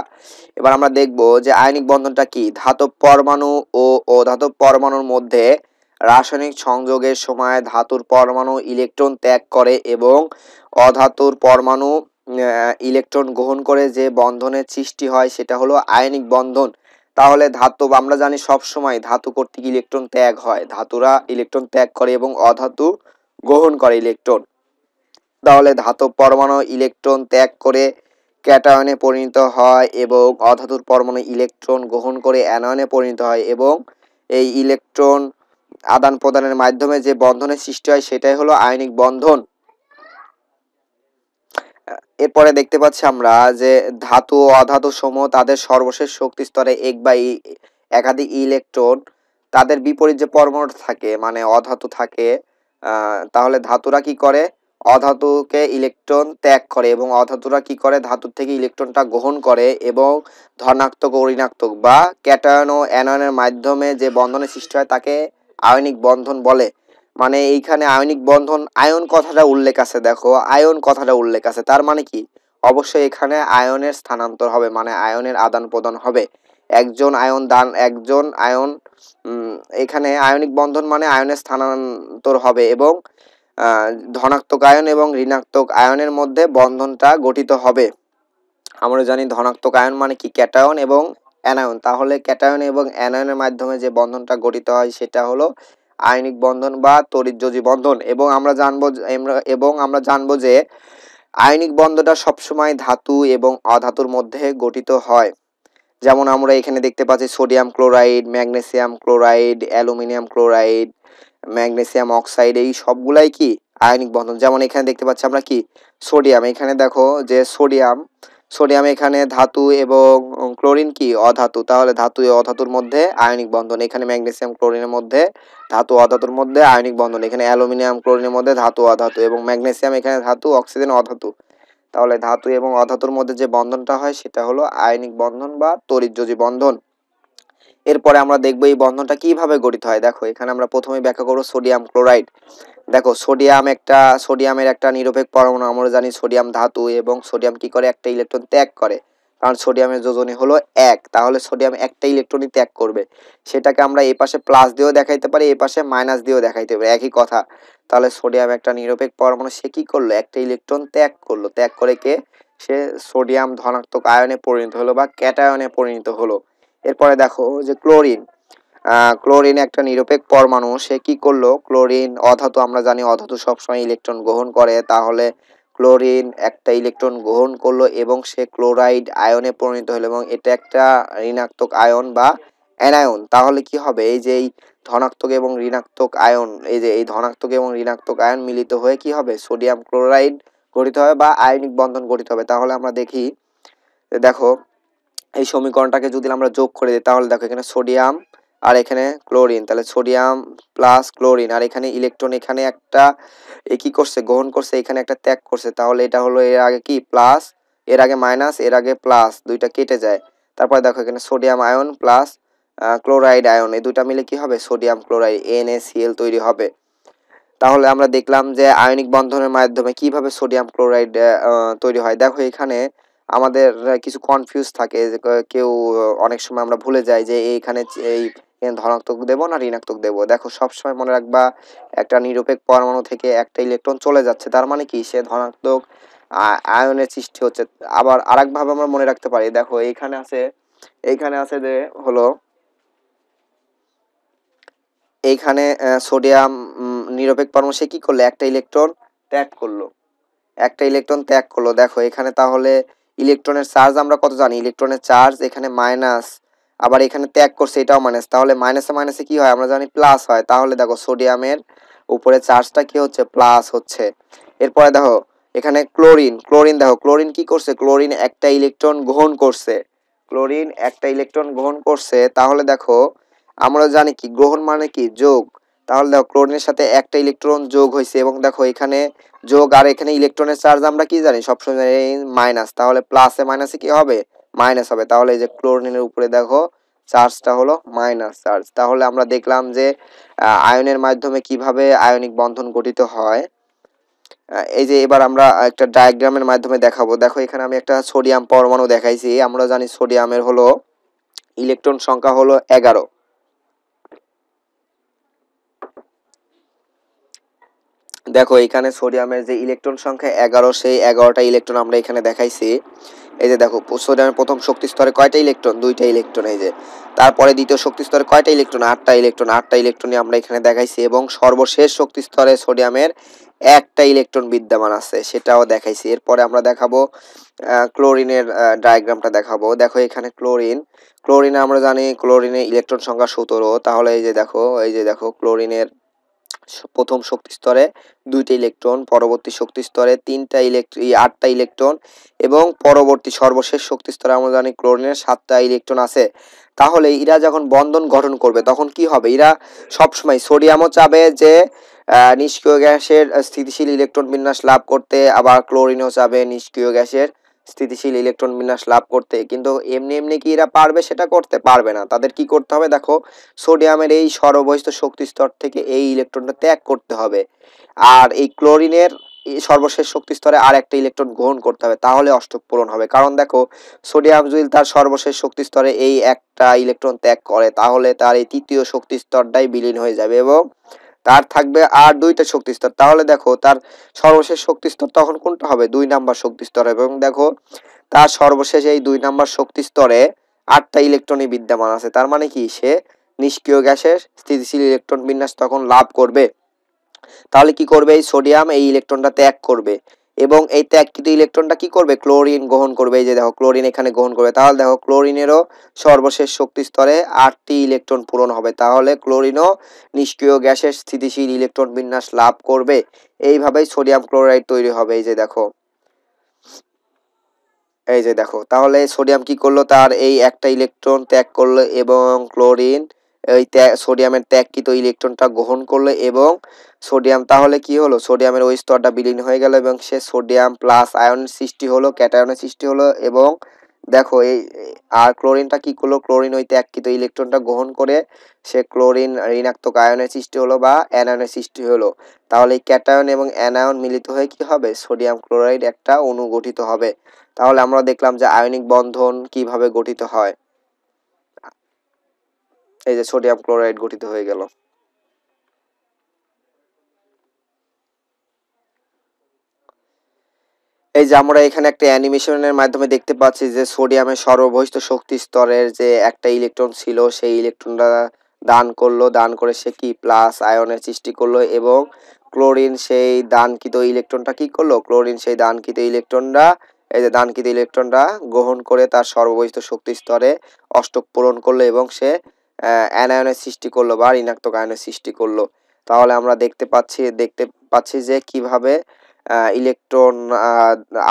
এবার আমরা দেখব যে আয়নিক বন্ধনটা কি। ধাতব পরমাণু ও অধাতব পরমাণুর মধ্যে রাসায়নিক সংযোগের সময় ধাতুর পরমাণু ইলেকট্রন ত্যাগ করে এবং অধাতুর পরমাণু ইলেকট্রন গ্রহণ করে যে বন্ধনের সৃষ্টি হয় সেটা হলো আয়নিক বন্ধন। তাহলে আমরা জানি সব সময় ধাতু কর্তৃক ইলেকট্রন ত্যাগ হয়, ধাতুরা ইলেকট্রন ত্যাগ করে এবং অধাতু গ্রহণ করে ইলেকট্রন। তাহলে ধাতব পরমাণু ইলেকট্রন ত্যাগ করে ক্যাটায়নে পরিণত হয় এবং অধাতুর পরমাণু ইলেকট্রন গ্রহণ করে অ্যানায়নে পরিণত হয় এবং এই ইলেকট্রন আদান প্রদানের মাধ্যমে যে বন্ধনের সৃষ্টি হয় সেটাই হলো আয়নিক বন্ধন। এরপরে দেখতে পাচ্ছি আমরা যে ধাতু ও অধাতু সমূহ তাদের সর্বশেষ শক্তি স্তরে এক বা একাধিক ইলেকট্রন তাদের বিপরীত যে পরমাণু থাকে মানে অধাতু থাকে, তাহলে ধাতুরা কি করে অধাতুকে ইলেকট্রন ত্যাগ করে এবং অধাতুরা কি করে ধাতুর থেকে ইলেকট্রনটা গ্রহণ করে এবং ধনাত্মক ও ঋণাত্মক বা ক্যাটায়ন ও অ্যানায়নের মাধ্যমে যে বন্ধনের সৃষ্টি হয় তাকে আয়নিক বন্ধন বলে। মানে এইখানে আয়নিক বন্ধন আয়ন কথাটা উল্লেখ আছে, দেখো আয়ন কথাটা উল্লেখ আছে, তার মানে কি অবশ্যই এখানে আয়নের স্থানান্তর হবে, মানে আয়নের আদান প্রদান হবে। একজন আয়ন এখানে আয়নিক বন্ধন মানে আয়নের স্থানান্তর হবে এবং ধনাত্মক আয়ন এবং ঋণাত্মক আয়নের মধ্যে বন্ধনটা গঠিত হবে। আমরা জানি ধনাত্মক আয়ন মানে কি ক্যাটায়ন এবং অ্যানায়ন, তাহলে ক্যাটায়ন এবং অ্যানায়নের মাধ্যমে যে বন্ধনটা গঠিত হয় সেটা হলো আয়নিক বন্ধন বা তড়িৎযোজী বন্ধন। এবং আমরা জানবো যে আয়নিক বন্ধনটা সবসময় ধাতু এবং অধাতুর মধ্যে গঠিত হয়। যেমন আমরা এখানে দেখতে পাচ্ছি sodium chloride, magnesium chloride, aluminium chloride, magnesium oxide, এই সবগুলাই কি আয়নিক বন্ধন। যেমন এখানে দেখতে পাচ্ছি আমরা কি সোডিয়াম, এখানে দেখো যে সোডিয়াম এখানে ধাতু এবং ক্লোরিন কি অধাতু, তাহলে ধাতু ও অধাতুর মধ্যে আয়নিক বন্ধন। এখানে ম্যাগনেসিয়াম ক্লোরিনের মধ্যে ধাতু অধাতুর মধ্যে আয়নিক বন্ধন। এখানে অ্যালুমিনিয়াম ক্লোরিনের মধ্যে ধাতু অধাতু এবং ম্যাগনেসিয়াম এখানে ধাতু, অক্সিজেন অধাতু। তাহলে ধাতু এবং অধাতুর মধ্যে যে বন্ধনটা হয় সেটা হলো আয়নিক বন্ধন বা তড়িৎযোজী বন্ধন। এরপরে আমরা দেখবো এই বন্ধনটা কিভাবে গঠিত হয়। দেখো এখানে আমরা প্রথমে ব্যাখ্যা করবো সোডিয়াম ক্লোরাইড। দেখো সোডিয়ামের একটা নিরপেক্ষ পরমাণু, আমরা জানি সোডিয়াম ধাতু এবং সোডিয়াম কি করে একটা ইলেকট্রন ত্যাগ করে, কারণ সোডিয়ামের যোজনী হলো 1, তাহলে সোডিয়াম একটা ইলেকট্রনই ত্যাগ করবে। সেটাকে আমরা এই পাশে প্লাস দিয়েও দেখাইতে পারি, এই পাশে মাইনাস দিয়েও দেখাইতে পারি, একই কথা। তাহলে সোডিয়াম একটা নিরপেক্ষ পরমাণু, সে কি করলো একটা ইলেকট্রন ত্যাগ করলো, ত্যাগ করে সে সোডিয়াম ধনাত্মক আয়নে পরিণত হলো বা ক্যাটায়নে পরিণত হলো। এরপরে দেখো যে ক্লোরিন একটা নিরপেক্ষ পরমাণু, সে কি করলো ক্লোরিন অধাতু, আমরা জানি অধাতু সবসময় ইলেকট্রন গ্রহণ করে, তাহলে ক্লোরিন একটা ইলেকট্রন গ্রহণ করলো এবং সে ক্লোরাইড আয়নে পরিণত হলো এবং এটা একটা ঋণাত্মক আয়ন বা অ্যানায়ন। তাহলে কি হবে এই যে এই ধনাত্মক এবং ঋণাত্মক আয়ন, এই ধনাত্মক এবং ঋণাত্মক আয়ন মিলিত হয়ে কি হবে সোডিয়াম ক্লোরাইড গঠিত হবে বা আয়নিক বন্ধন গঠিত হবে। তাহলে আমরা দেখো এই সমীকরণটাকে যদি আমরা যোগ করে দিই তাহলে দেখো এখানে সোডিয়াম আর এখানে ক্লোরিন, তাহলে সোডিয়াম প্লাস ক্লোরিন, আর এখানে ইলেকট্রন এখানে একটা কি করছে গ্রহণ করছে, এখানে একটা ত্যাগ করছে, তাহলে এটা হলো এর আগে কি প্লাস, এর আগে মাইনাস, এর আগে প্লাস, দুইটা কেটে যায়। তারপরে দেখো এখানে sodium ion plus chloride ion, এই দুইটা মিলে কি হবে সোডিয়াম ক্লোরাইড NaCl তৈরি হবে। তাহলে আমরা দেখলাম যে আয়নিক বন্ধনের মাধ্যমে কিভাবে সোডিয়াম ক্লোরাইড তৈরি হয়। দেখো এখানে আমাদের কিছু কনফিউজ থাকে যে কেউ অনেক সময় আমরা ভুলে যাই যে এইখানে এই ধনাত্মক দেব না ঋণাত্মক দেব। দেখো সবসময় মনে রাখবা একটা নিরপেক্ষ পরমাণু থেকে একটা ইলেকট্রন চলে যাচ্ছে, তার মানে কি সে ধনাত্মক আয়নের সৃষ্টি হচ্ছে। আবার আরেকভাবে আমরা মনে রাখতে পারি, দেখো এইখানে আছে যে হলো এইখানে সোডিয়াম নিরপেক্ষ পরমাণু, সে কি করলো একটা ইলেকট্রন ত্যাগ করলো, দেখো এখানে তাহলে ইলেকট্রনের চার্জ আমরা কত জানি, ইলেকট্রনের চার্জ এখানে মাইনাস, আবার এখানে ত্যাগ করছে এটাও মাইনাস, তাহলে মাইনাসে মাইনাসে কি হয় আমরা জানি প্লাস হয়। তাহলে দেখো সোডিয়ামের উপরে চার্জটা কি হচ্ছে প্লাস হচ্ছে। এরপরে দেখো এখানে ক্লোরিন দেখো ক্লোরিন কি করছে, ক্লোরিন একটা ইলেকট্রন গ্রহণ করছে, তাহলে দেখো আমরা জানি কি গ্রহণ মানে কি যোগ, তাহলে দেখো ক্লোরিনের সাথে একটা ইলেকট্রন যোগ হয়েছে এবং দেখো এখানে যোগ, আর এখানে ইলেকট্রনের চার্জ আমরা কি জানি সবসময় মাইনাস, তাহলে প্লাসে মাইনাসে কি হবে মাইনাস হবে। তাহলে এই যে ক্লোরিনের উপরে দেখো চার্জটা হলো মাইনাস চার্জ। তাহলে আমরা দেখলাম যে আয়নের মাধ্যমে কিভাবে আয়নিক বন্ধন গঠিত হয়। এই যে এবার আমরা একটা ডায়াগ্রামের মাধ্যমে দেখাবো। দেখো এখানে আমি একটা সোডিয়াম পরমাণু দেখাইছি, আমরা জানি সোডিয়ামের হলো ইলেকট্রন সংখ্যা হলো 11। দেখো এখানে সোডিয়ামের যে ইলেকট্রন সংখ্যা 11, সেই 11টা ইলেকট্রন আমরা এখানে দেখাইছি। এই যে দেখো সোডিয়ামের প্রথম শক্তি স্তরে কয়টা ইলেকট্রন, 2টা ইলেকট্রন। এই যে তারপরে দ্বিতীয় শক্তি স্তরে কয়টা ইলেকট্রন, 8টা ইলেকট্রন, 8টা ইলেকট্রনই আমরা এখানে দেখাইছি এবং সর্বশেষ শক্তি স্তরে সোডিয়ামের একটা ইলেকট্রন বিদ্যমান আছে সেটাও দেখাইছি। এরপরে আমরা দেখাবো ক্লোরিনের ডায়াগ্রামটা দেখাবো। দেখো এখানে ক্লোরিনে আমরা জানি ক্লোরিনের ইলেকট্রন সংখ্যা 17, তাহলে এই যে দেখো ক্লোরিনের প্রথম শক্তি স্তরে 2টা ইলেকট্রন, পরবর্তী শক্তি স্তরে 8টা ইলেকট্রন এবং পরবর্তী সর্বশেষ শক্তি স্তরে আমরা জানি ক্লোরিনের 7টা ইলেকট্রন আছে। তাহলে এরা যখন বন্ধন গঠন করবে তখন কি হবে, এরা সবসময় সোডিয়ামও চাবে যে নিষ্ক্রিয় গ্যাসের স্থিতিশীল ইলেকট্রন বিন্যাস লাভ করতে, আবার ক্লোরিনও চাবে নিষ্ক্রিয় গ্যাসের স্থিতিশীল ইলেকট্রন বিন্যাস লাভ করতে, কিন্তু এমনি এমনি কি এরা পারবে? সেটা করতে পারবে না। তাদের কি করতে হবে, দেখো সোডিয়ামের এই সর্ববহিষ্ঠ শক্তি স্তর থেকে এই ইলেকট্রনটা ত্যাগ করতে হবে, আর এই ক্লোরিনের সর্বশেষ শক্তি স্তরে আর একটা ইলেকট্রন গ্রহণ করতে হবে, তাহলে অষ্টক পূরণ হবে। কারণ দেখো সোডিয়াম যদি তার সর্বশেষ শক্তি স্তরে এই একটা ইলেকট্রন ত্যাগ করে তাহলে তার এই তৃতীয় শক্তি স্তরটাই বিলীন হয়ে যাবে এবং তার থাকবে আর 2টা শক্তি স্তর। তাহলে দেখো তার সর্বশেষ শক্তি স্তর তখন কোনটা হবে, 2 নাম্বার শক্তি স্তর, এবং দেখো তার সর্বশেষ এই 2 নাম্বার শক্তি স্তরে 8টা ইলেকট্রনই বিদ্যমান আছে। তার মানে কি, সে নিষ্ক্রিয় গ্যাসের স্থিতিশীল ইলেকট্রন বিন্যাস তখন লাভ করবে। তাহলে কি করবে, এই সোডিয়াম এই ইলেকট্রনটা ত্যাগ করবে এবং এই ত্যাগকৃত ইলেকট্রনটা কি করবে, ক্লোরিন গ্রহণ করবে। এই যে দেখো ক্লোরিন এখানে গ্রহণ করবে, তাহলে দেখো ক্লোরিনেরও সর্বশেষ শক্তি স্তরে 8টি ইলেকট্রন পূরণ হবে, তাহলে ক্লোরিনও নিষ্ক্রিয় গ্যাসের স্থিতিশীল ইলেকট্রন বিন্যাস লাভ করবে। এইভাবেই সোডিয়াম ক্লোরাইড তৈরি হবে। এই যে দেখো তাহলে সোডিয়াম কি করলো, তার এই একটা ইলেকট্রন ত্যাগ করলো এবং ক্লোরিন এই সোডিয়ামের ত্যাগকৃত ইলেকট্রনটা গ্রহণ করলো এবং সোডিয়াম তাহলে কি হলো, সোডিয়ামের ওই স্তরটা বিলীন হয়ে গেল এবং সে সোডিয়াম প্লাস আয়নের সৃষ্টি হলো, ক্যাটায়নের সৃষ্টি হলো। এবং দেখো এই আর ক্লোরিনটা কি করলো, ক্লোরিন ওই ত্যাগকৃত ইলেকট্রনটা গ্রহণ করে সে ক্লোরিন ঋণাত্মক আয়নের সৃষ্টি হলো বা অ্যানায়নের সৃষ্টি হলো। তাহলে এই ক্যাটায়ন এবং অ্যানায়ন মিলিত হয়ে কি হবে, সোডিয়াম ক্লোরাইড একটা অণু গঠিত হবে। তাহলে আমরা দেখলাম যে আয়নিক বন্ধন কিভাবে গঠিত হয়। এই যে সোডিয়াম ক্লোরাইড গঠিত হয়ে গেল। এই যে আমরা এখানে একটা অ্যানিমেশনের মাধ্যমে দেখতে পাচ্ছি যে সোডিয়ামের সর্ববহিষ্ঠ শক্তি স্তরের যে একটা ইলেকট্রন ছিল সেই ইলেকট্রনটা দান করলো, দান করে সে কি প্লাস আয়নের সৃষ্টি করলো এবং ক্লোরিন সেই দানকৃত ইলেকট্রনটা কি করলো, ক্লোরিন সেই দানকৃত ইলেকট্রনটা এই যে দানকৃত ইলেকট্রনটা গ্রহণ করে তার সর্ববহিষ্ঠ শক্তি স্তরে অষ্টক পূরণ করলো এবং সে অ্যানায়নের সৃষ্টি করলো বা ঋণাত্মক আয়নের সৃষ্টি করলো। তাহলে আমরা দেখতে পাচ্ছি যে কিভাবে ইলেকট্রন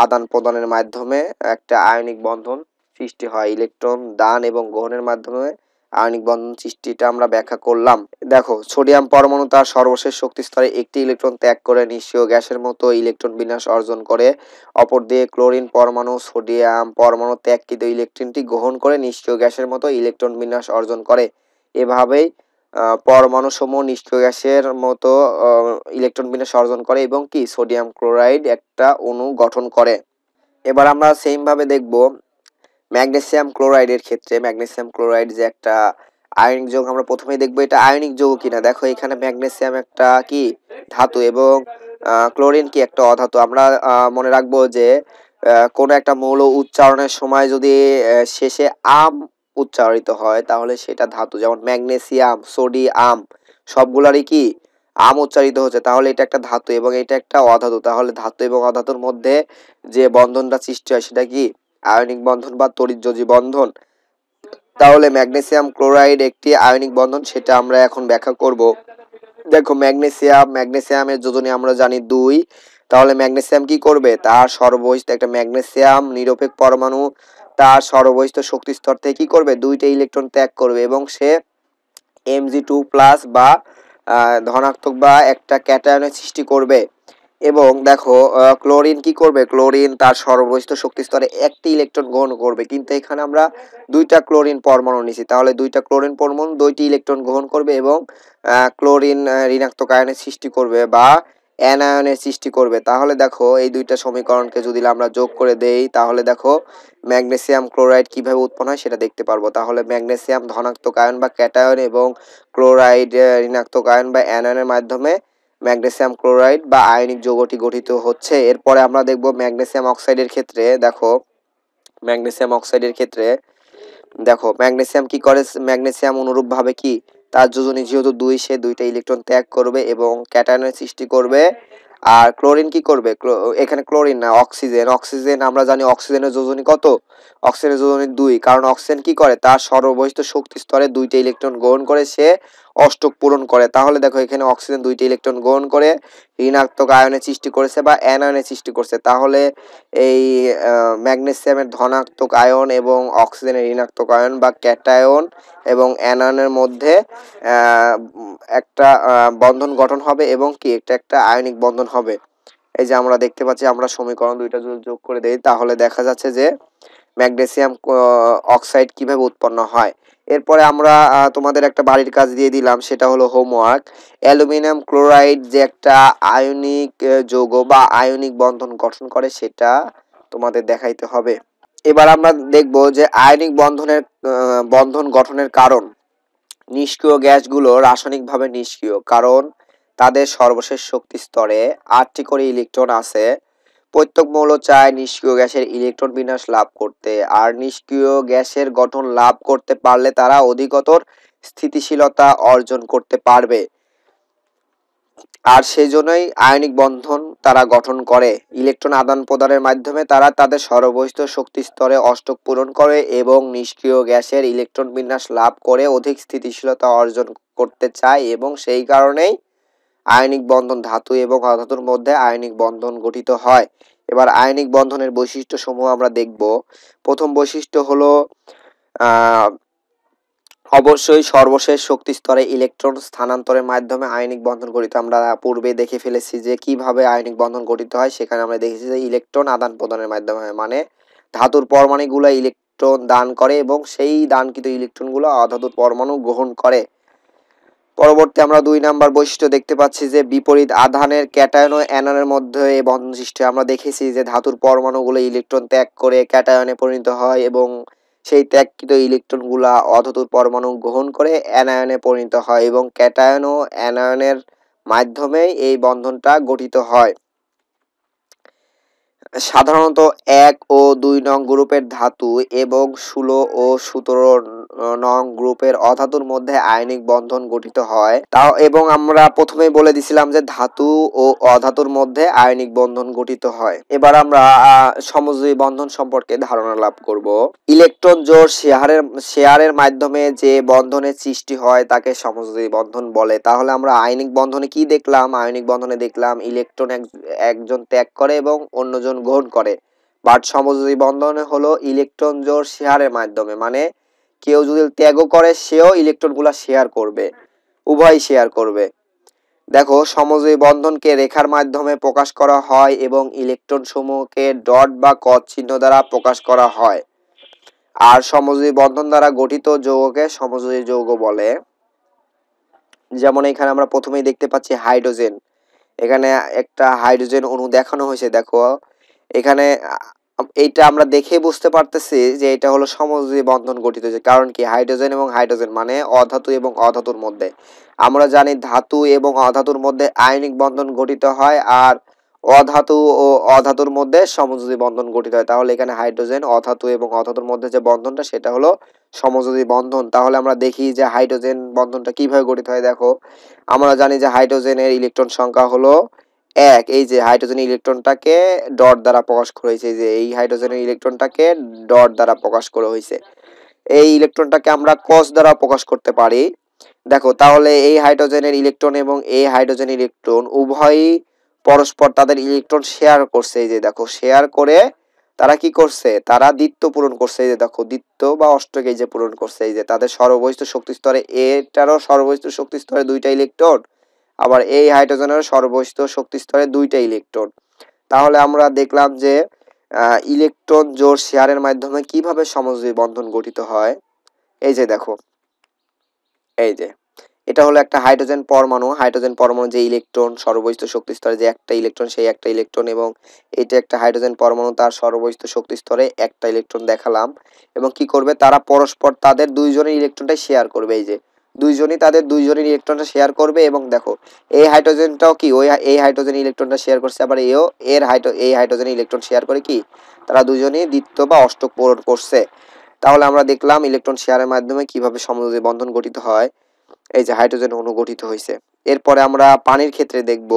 আদান প্রদানের মাধ্যমে একটা আয়নিক বন্ধন সৃষ্টি হয়। ইলেকট্রন দান এবং গ্রহণের মাধ্যমে আয়নিক বন্ধন সৃষ্টিটা আমরা ব্যাখ্যা করলাম। দেখো সোডিয়াম পরমাণু তার সর্বশেষ শক্তি স্তরে একটি ইলেকট্রন ত্যাগ করে নিষ্ক্রিয় গ্যাসের মতো ইলেকট্রন বিন্যাস অর্জন করে, অপরদিকে ক্লোরিন পরমাণু সোডিয়াম পরমাণু ত্যাগকৃত ইলেকট্রনটি গ্রহণ করে নিষ্ক্রিয় গ্যাসের মতো ইলেকট্রন বিন্যাস অর্জন করে। এভাবেই পরমাণু সমূহ নিষ্ক্রিয় গ্যাসের মতো ইলেকট্রন বিন্যাস অর্জন করে এবং কি সোডিয়াম ক্লোরাইড একটা অণু গঠন করে। এবার আমরা সেম ভাবে দেখব ম্যাগনেসিয়াম ক্লোরাইডের ক্ষেত্রে। ম্যাগনেসিয়াম ক্লোরাইড যে একটা আয়নিক যৌগ, আমরা প্রথমেই দেখবো এটা আয়নিক যৌগ কিনা। দেখো এখানে ম্যাগনেসিয়াম একটা কি ধাতু এবং ক্লোরিন কি একটা অধাতু। আমরা মনে রাখবো যে কোনো একটা মৌল উচ্চারণের সময় যদি শেষে আম উচ্চারিত হয় তাহলে সেটা ধাতু, যেমন ম্যাগনেসিয়াম সোডিয়াম সবগুলারই কি আম উচ্চারিত হচ্ছে, তাহলে এটা একটা ধাতু এবং এটা একটা অধাতু। তাহলে ধাতু এবং অধাতুর মধ্যে যে বন্ধনটা সৃষ্টি হয় সেটা কি আয়নিক বন্ধন বা তড়িৎযোজী বন্ধন। তাহলে ম্যাগনেসিয়াম ক্লোরাইড একটি আয়নিক বন্ধন, সেটা আমরা এখন ব্যাখ্যা করব। দেখো ম্যাগনেসিয়ামের যোজনী আমরা জানি 2। তাহলে ম্যাগনেসিয়াম কি করবে, তার সর্ববহিষ্ঠ একটা ম্যাগনেসিয়াম নিরপেক্ষ পরমাণু তার সর্ববহিষ্ঠ শক্তি স্তর থেকে কি করবে, 2টা ইলেকট্রন ত্যাগ করবে এবং সে Mg2+ বা ধনাত্মক বা একটা ক্যাটায়নের সৃষ্টি করবে। এবং দেখো ক্লোরিন কি করবে, ক্লোরিন তার সর্ববহিষ্ঠ শক্তি স্তরে একটি ইলেকট্রন গ্রহণ করবে, কিন্তু এখানে আমরা 2টা ক্লোরিন পরমাণু নিছি, তাহলে 2টা ক্লোরিন পরমাণু 2টি ইলেকট্রন গ্রহণ করবে এবং ক্লোরিন ঋণাত্মক আয়নের সৃষ্টি করবে বা অ্যানায়নের সৃষ্টি করবে। তাহলে দেখো এই 2টা সমীকরণকে যদি আমরা যোগ করে দেই তাহলে দেখো ম্যাগনেসিয়াম ক্লোরাইড কিভাবে উৎপন্ন হয় সেটা দেখতে পারবো। তাহলে ম্যাগনেসিয়াম ধনাত্মক আয়ন বা ক্যাটায়ন এবং ক্লোরাইড ঋণাত্মক আয়ন বা অ্যানায়নের মাধ্যমে ম্যাগনেসিয়াম ক্লোরাইড বা আয়নিক যৌগটি গঠিত হচ্ছে। এরপরে আমরা দেখব ম্যাগনেসিয়াম অক্সাইডের ক্ষেত্রে। দেখো ম্যাগনেসিয়াম কি করে, ম্যাগনেসিয়াম অনুরূপভাবে কি তার যোজনী যেহেতু 2 সে 2টা ইলেকট্রন ত্যাগ করবে এবং ক্যাটায়নের সৃষ্টি করবে। আর ক্লোরিন কি করবে, এখানে ক্লোরিন না অক্সিজেন আমরা জানি অক্সিজেনের যোজনী কত, অক্সিজেনের যোজনী 2, কারণ অক্সিজেন কি করে তার সর্ববহিষ্ঠ শক্তি স্তরে 2টা ইলেকট্রন গ্রহণ করে সে অষ্টক পূরণ করে। তাহলে দেখো এখানে অক্সিজেন 2টি ইলেকট্রন গ্রহণ করে ঋণাত্মক আয়নের সৃষ্টি করেছে বা অ্যানায়নের সৃষ্টি করছে। তাহলে এই ম্যাগনেসিয়ামের ধনাত্মক আয়ন এবং অক্সিজেনের ঋণাত্মক আয়ন বা ক্যাটায়ন এবং অ্যানায়নের মধ্যে একটা বন্ধন গঠন হবে এবং কি একটা আয়নিক বন্ধন হবে। এই যে আমরা দেখতে পাচ্ছি, আমরা সমীকরণ দুইটা যদি যোগ করে দেই তাহলে দেখা যাচ্ছে যে ম্যাগনেসিয়াম অক্সাইড কিভাবে উৎপন্ন হয়। এরপরে আমরা তোমাদের একটা বাড়ির কাজ দিয়ে দিলাম, সেটা হলো হোমওয়ার্ক। অ্যালুমিনিয়াম ক্লোরাইড যে একটা আয়নিক যৌগ বা আয়নিক বন্ধন গঠন করে সেটা তোমাদের দেখাইতে হবে। এবার আমরা দেখব যে আয়নিক বন্ধন গঠনের কারণ। নিষ্ক্রিয় গ্যাসগুলো রাসায়নিকভাবে নিষ্ক্রিয় কারণ তাদের সর্বশেষ শক্তি স্তরে 8টি করে ইলেকট্রন আছে। প্রত্যেক মৌল চায় নিষ্ক্রিয় গ্যাসের ইলেকট্রন বিন্যাস লাভ করতে, আর নিষ্ক্রিয় গ্যাসের গঠন লাভ করতে পারলে তারা অধিকতর স্থিতিশীলতা অর্জন করতে পারবে, আর সেই জন্যই আয়নিক বন্ধন তারা গঠন করে। ইলেকট্রন আদান প্রদানের মাধ্যমে তারা তাদের সর্বস্থ শক্তি স্তরে অষ্টক পূরণ করে এবং নিষ্ক্রিয় গ্যাসের ইলেকট্রন বিন্যাস লাভ করে অধিক স্থিতিশীলতা অর্জন করতে চায়, এবং সেই কারণেই আয়নিক বন্ধন ধাতু এবং অধাতুর মধ্যে আয়নিক বন্ধন গঠিত হয়। এবার আয়নিক বন্ধনের বৈশিষ্ট্য সমূহ আমরা দেখব। প্রথম বৈশিষ্ট্য হলো অবশ্যই সর্বশেষ শক্তি স্তরে ইলেকট্রন স্থানান্তরের মাধ্যমে আয়নিক বন্ধন গঠিত। আমরা পূর্বে দেখে ফেলেছি যে কিভাবে আয়নিক বন্ধন গঠিত হয়, সেখানে আমরা দেখেছি যে ইলেকট্রন আদান প্রদানের মাধ্যমে, মানে ধাতুর পরমাণুগুলো ইলেকট্রন দান করে এবং সেই দানকৃত ইলেকট্রনগুলো অধাতুর পরমাণু গ্রহণ করে। পরবর্তী আমরা 2 নাম্বার বৈশিষ্ট্য দেখতে পাচ্ছি যে বিপরীত আধানের ক্যাটায়ন ও অ্যানায়নের মধ্যে এই বন্ধন সৃষ্টি। আমরা দেখেছি যে ধাতুর পরমাণুগুলো ইলেকট্রন ত্যাগ করে ক্যাটায়নে পরিণত হয় এবং সেই ত্যাগকৃত ইলেকট্রনগুলা অধাতুর পরমাণু গ্রহণ করে অ্যানায়নে পরিণত হয় এবং ক্যাটায়ন ও অ্যানায়নের মাধ্যমেই এই বন্ধনটা গঠিত হয়। সাধারণত 1 ও 2 নং গ্রুপের ধাতু এবং 16 ও 17 নং গ্রুপের অধাতুর মধ্যে আয়নিক বন্ধন গঠিত হয়। তাও এবং আমরা প্রথমেই বলে দিছিলাম যে ধাতু ও অধাতুর মধ্যে আয়নিক বন্ধন গঠিত হয়। এবার আমরা সমযোজী বন্ধন সম্পর্কে ধারণা লাভ করব। ইলেকট্রন জোড় শেয়ারের মাধ্যমে যে বন্ধনের সৃষ্টি হয় তাকে সমযোজী বন্ধন বলে। তাহলে আমরা আয়নিক বন্ধনে কি দেখলাম? আয়নিক বন্ধনে দেখলাম ইলেকট্রন একজন ত্যাগ করে এবং অন্যজন গ্রহণ করে। বাট সমযোজী বন্ধনে হলো ইলেকট্রন জোড় শেয়ারের মাধ্যমে, মানে কেউ যদি ত্যাগও করে সেও ইলেকট্রনগুলো শেয়ার করবে, উভয় শেয়ার করবে। দেখো, সমযোজী বন্ধনকে রেখার মাধ্যমে প্রকাশ করা হয় এবং ইলেকট্রন সমূহকে ডট বা ক্রস চিহ্ন দ্বারা প্রকাশ করা হয়। আর সমযোজী বন্ধন দ্বারা গঠিত যৌগকে সমযোজী যৌগ বলে। যেমন এখানে আমরা প্রথমেই দেখতে পাচ্ছি হাইড্রোজেন। এখানে একটা হাইড্রোজেন অণু দেখানো হয়েছে। দেখো এখানে এইটা আমরা দেখে বুঝতে পারতেছি যে এটা হলো সমযোজী বন্ধন গঠিত হয়েছে। কারণ কি? হাইড্রোজেন এবং হাইড্রোজেন মানে অধাতু এবং অধাতুর মধ্যে। আমরা জানি ধাতু এবং অধাতুর মধ্যে আয়নিক বন্ধন গঠিত হয়, আর অধাতু ও অধাতুর মধ্যে সমযোজী বন্ধন গঠিত হয়। তাহলে এখানে হাইড্রোজেন অধাতু এবং অধাতুর মধ্যে যে বন্ধনটা সেটা হলো সমযোজী বন্ধন। তাহলে আমরা দেখি যে হাইড্রোজেন বন্ধনটা কিভাবে গঠিত হয়। দেখো, আমরা জানি যে হাইড্রোজেনের ইলেকট্রন সংখ্যা হলো 1। এই যে হাইড্রোজেন ইলেকট্রনটাকে ডট দ্বারা প্রকাশ করা হয়েছে, যে এই হাইড্রোজেনের ইলেকট্রনটাকে ডট দ্বারা প্রকাশ করা হয়েছে। এই ইলেকট্রনটাকে আমরা ক্রস দ্বারা প্রকাশ করতে পারি। দেখো, তাহলে এই হাইড্রোজেনের ইলেকট্রন এবং এই হাইড্রোজেন ইলেকট্রন উভয়ই পরস্পর তাদের ইলেকট্রন শেয়ার করছে। এই যে দেখো, শেয়ার করে তারা কি করছে? তারা দ্বিত্ব পূরণ করছে। এই যে দেখো, দ্বিত্ব বা অষ্টক এই যে পূরণ করছে। এই যে তাদের সর্ববহিষ্ঠ শক্তি স্তরে, এটারও সর্ববহিষ্ঠ শক্তি স্তরে 2টা ইলেকট্রন, আবার এই হাইড্রোজেনের সর্ববহিষ্ঠ শক্তি স্তরে 2টা ইলেকট্রন। তাহলে আমরা দেখলাম যে ইলেকট্রন জোড় শেয়ারের মাধ্যমে কিভাবে সমযোজী বন্ধন গঠিত হয়। এই যে দেখো, এই যে এটা হলো একটা হাইড্রোজেন পরমাণু। হাইড্রোজেন পরমাণু যে ইলেকট্রন সর্ববহিষ্ঠ শক্তি স্তরে যে একটা ইলেকট্রন, সেই একটা ইলেকট্রন, এবং এটা একটা হাইড্রোজেন পরমাণু, তার সর্ববহিষ্ঠ শক্তি স্তরে একটা ইলেকট্রন দেখালাম। এবং কি করবে? তারা পরস্পর তাদের দুইজনের ইলেকট্রনটাই শেয়ার করবে। এই যে দুইজনই তাদের দুইজনের ইলেকট্রনটা শেয়ার করবে। এবং দেখো, এই হাইড্রোজেনটাও কি এই হাইড্রোজেন ইলেকট্রনটা শেয়ার করছে, আবার এও এই হাইড্রোজেন ইলেকট্রন শেয়ার করে কি তারা দুইজনই দ্বিত্ব বা অষ্টক পূরণ করছে। তাহলে আমরা দেখলাম ইলেকট্রন শেয়ারের মাধ্যমে কিভাবে সমযোজী বন্ধন গঠিত হয়। এই যে হাইড্রোজেন অণু গঠিত হয়েছে। এরপরে আমরা পানির ক্ষেত্রে দেখব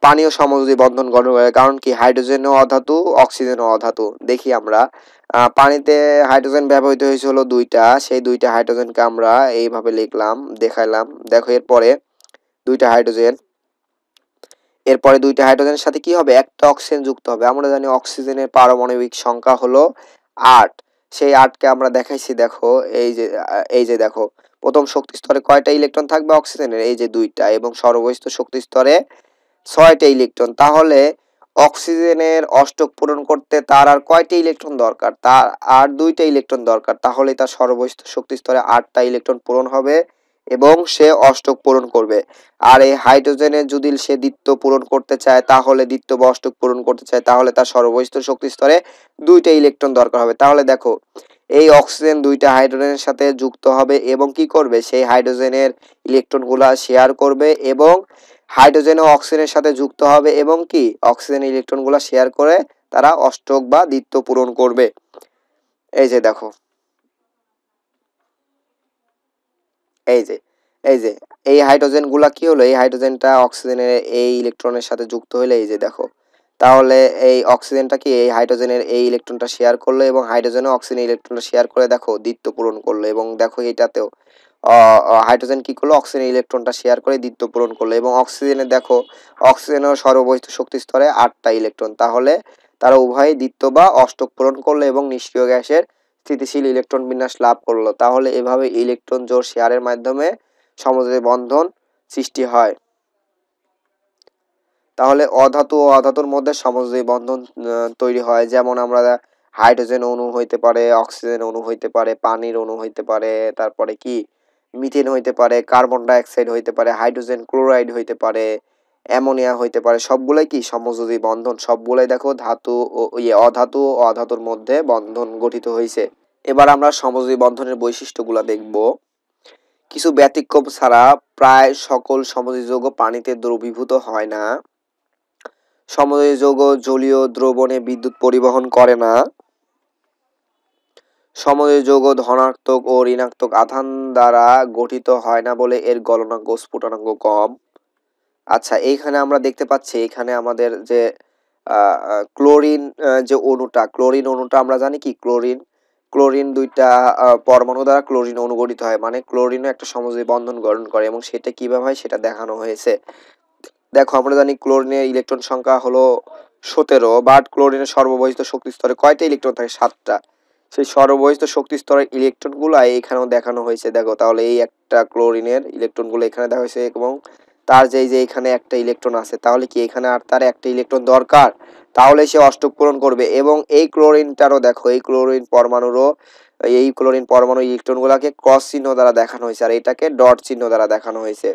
পানীয় সমযোজী বন্ধন গঠন করে, কারণ কি হাইড্রোজেনও অধাতু অক্সিজেনও অধাতু। দেখি আমরা পানিতে হাইড্রোজেন ব্যবহৃত হয়েছে হলো দুইটা, সেই দুইটা হাইড্রোজেনকে আমরা এইভাবে লিখলাম, দেখাইলাম। দেখো এরপরে দুইটা হাইড্রোজেন, এরপরে দুইটা হাইড্রোজেনের সাথে কি হবে, একটা অক্সিজেন যুক্ত হবে। আমরা জানি অক্সিজেনের পারমাণবিক সংখ্যা হলো 8, সেই 8কে আমরা দেখাইছি। দেখো এই যে দেখো প্রথম শক্তি স্তরে কয়টা ইলেকট্রন থাকবে অক্সিজেনের, এই যে দুইটা, এবং সর্বস্থ শক্তি স্তরে 6টা ইলেকট্রন। তাহলে অক্সিজেনের অষ্টক পূরণ করতে তার আর কয়টা ইলেকট্রন দরকার, তার আর 2টা ইলেকট্রন দরকার। তাহলে তার সর্বস্থ শক্তি স্তরে 8টা ইলেকট্রন পূরণ হবে এবং সে অষ্টক পূরণ করবে। আর এই হাইড্রোজেনের যদি সে দ্বিত্ব পূরণ করতে চায়, তাহলে দ্বিত্ব বা অষ্টক পূরণ করতে চায়, তাহলে তার সর্বস্থ শক্তি স্তরে 2টা ইলেকট্রন দরকার হবে। তাহলে দেখো এই অক্সিজেন 2টা হাইড্রোজেনের সাথে যুক্ত হবে এবং কি করবে, সেই হাইড্রোজেনের ইলেকট্রনগুলা শেয়ার করবে, এবং হাইড্রোজেন ও অক্সিজেনের সাথে যুক্ত হবে এবং কি অক্সিজেন ইলেকট্রনগুলা শেয়ার করে তারা অষ্টক বা দ্বিত্ব পূরণ করবে। এই যে দেখো এই যে এই যে এই হাইড্রোজেন গুলা কি হলো, এই হাইড্রোজেনটা অক্সিজেনের এই ইলেকট্রনের সাথে যুক্ত হলে এই যে দেখো, তাহলে এই অক্সিজেনটা কি এই হাইড্রোজেনের এই ইলেকট্রনটা শেয়ার করলো এবং হাইড্রোজেনও অক্সিজেনের ইলেকট্রনটা শেয়ার করে দেখো দ্বিত্ব পূরণ করলো। এবং দেখো এটাতেও হাইড্রোজেন কি করলো, অক্সিজেনের ইলেকট্রনটা শেয়ার করে দ্বিত্ব পূরণ করলো। এবং অক্সিজেনের দেখো, অক্সিজেনের সর্ববহিষ্ঠ শক্তি স্তরে 8টা ইলেকট্রন, তাহলে তারা উভয়ই দ্বিত্ব বা অষ্টক পূরণ করলো এবং নিষ্ক্রিয় গ্যাসের স্থিতিশীল ইলেকট্রন বিন্যাস লাভ করলো। তাহলে এভাবে ইলেকট্রন জোড় শেয়ারের মাধ্যমে সমযোজী বন্ধন সৃষ্টি হয়। তাহলে অধাতু ও অধাতুর মধ্যে সমযোজী বন্ধন তৈরি হয়, যেমন আমরা হাইড্রোজেন অণু হইতে পারে, অক্সিজেন অণু হইতে পারে, পানির অণু হইতে পারে, তারপরে কি মিথেন হইতে পারে, কার্বন ডাই অক্সাইড হইতে পারে, হাইড্রোজেন ক্লোরাইড হইতে পারে, অ্যামোনিয়া হইতে পারে। সবগুলাই কি সমযোজী বন্ধন, সবগুলাই দেখো ধাতু ও অধাতু ও অধাতুর মধ্যে বন্ধন গঠিত হয়েছে। এবার আমরা সমযোজী বন্ধনের বৈশিষ্ট্যগুলো দেখব। কিছু ব্যতিক্রম ছাড়া প্রায় সকল সমযোজী যৌগ পানিতে দ্রবীভূত হয় না। সমযোজী যৌগ জলীয় দ্রবণে বিদ্যুৎ পরিবহন করে না। সমযোজী যৌগ ধনাত্মক ও ঋণাত্মক আধান দ্বারা গঠিত হয় না বলে এর গলনাঙ্ক ও স্ফুটনাঙ্ক কম। আচ্ছা, এইখানে আমরা দেখতে পাচ্ছি, এখানে আমাদের যে ক্লোরিন যে অণুটা, ক্লোরিন অণুটা আমরা জানি কি ক্লোরিন, ক্লোরিন দুইটা পরমাণু দ্বারা ক্লোরিন অণু গঠিত হয়, মানে ক্লোরিনও একটা সমযোজী বন্ধন গঠন করে, এবং সেটা কিভাবে হয় সেটা দেখানো হয়েছে। দেখো আমরা জানি ক্লোরিনের ইলেকট্রন সংখ্যা হলো 17, বাট ক্লোরিনের সর্ববহিষ্ঠ শক্তি স্তরে কয়টা ইলেকট্রন থাকে, 7টা। সেই সর্ববহিষ্ঠ শক্তি স্তরের ইলেকট্রন গুলা এখানেও দেখানো হয়েছে। দেখো তাহলে এই একটা ক্লোরিনের ইলেকট্রন গুলো এখানে দেখা হয়েছে, এবং তার যে এখানে একটা ইলেকট্রন আছে, তাহলে কি এখানে আর তার একটা ইলেকট্রন দরকার, তাহলে সে অষ্টক পূরণ করবে। এবং এই ক্লোরিনটারও দেখো, এই ক্লোরিন পরমাণুরও এই ক্লোরিন পরমাণু ইলেকট্রন গুলাকে ক্রস চিহ্ন দ্বারা দেখানো হয়েছে, আর এটাকে ডট চিহ্ন দ্বারা দেখানো হয়েছে।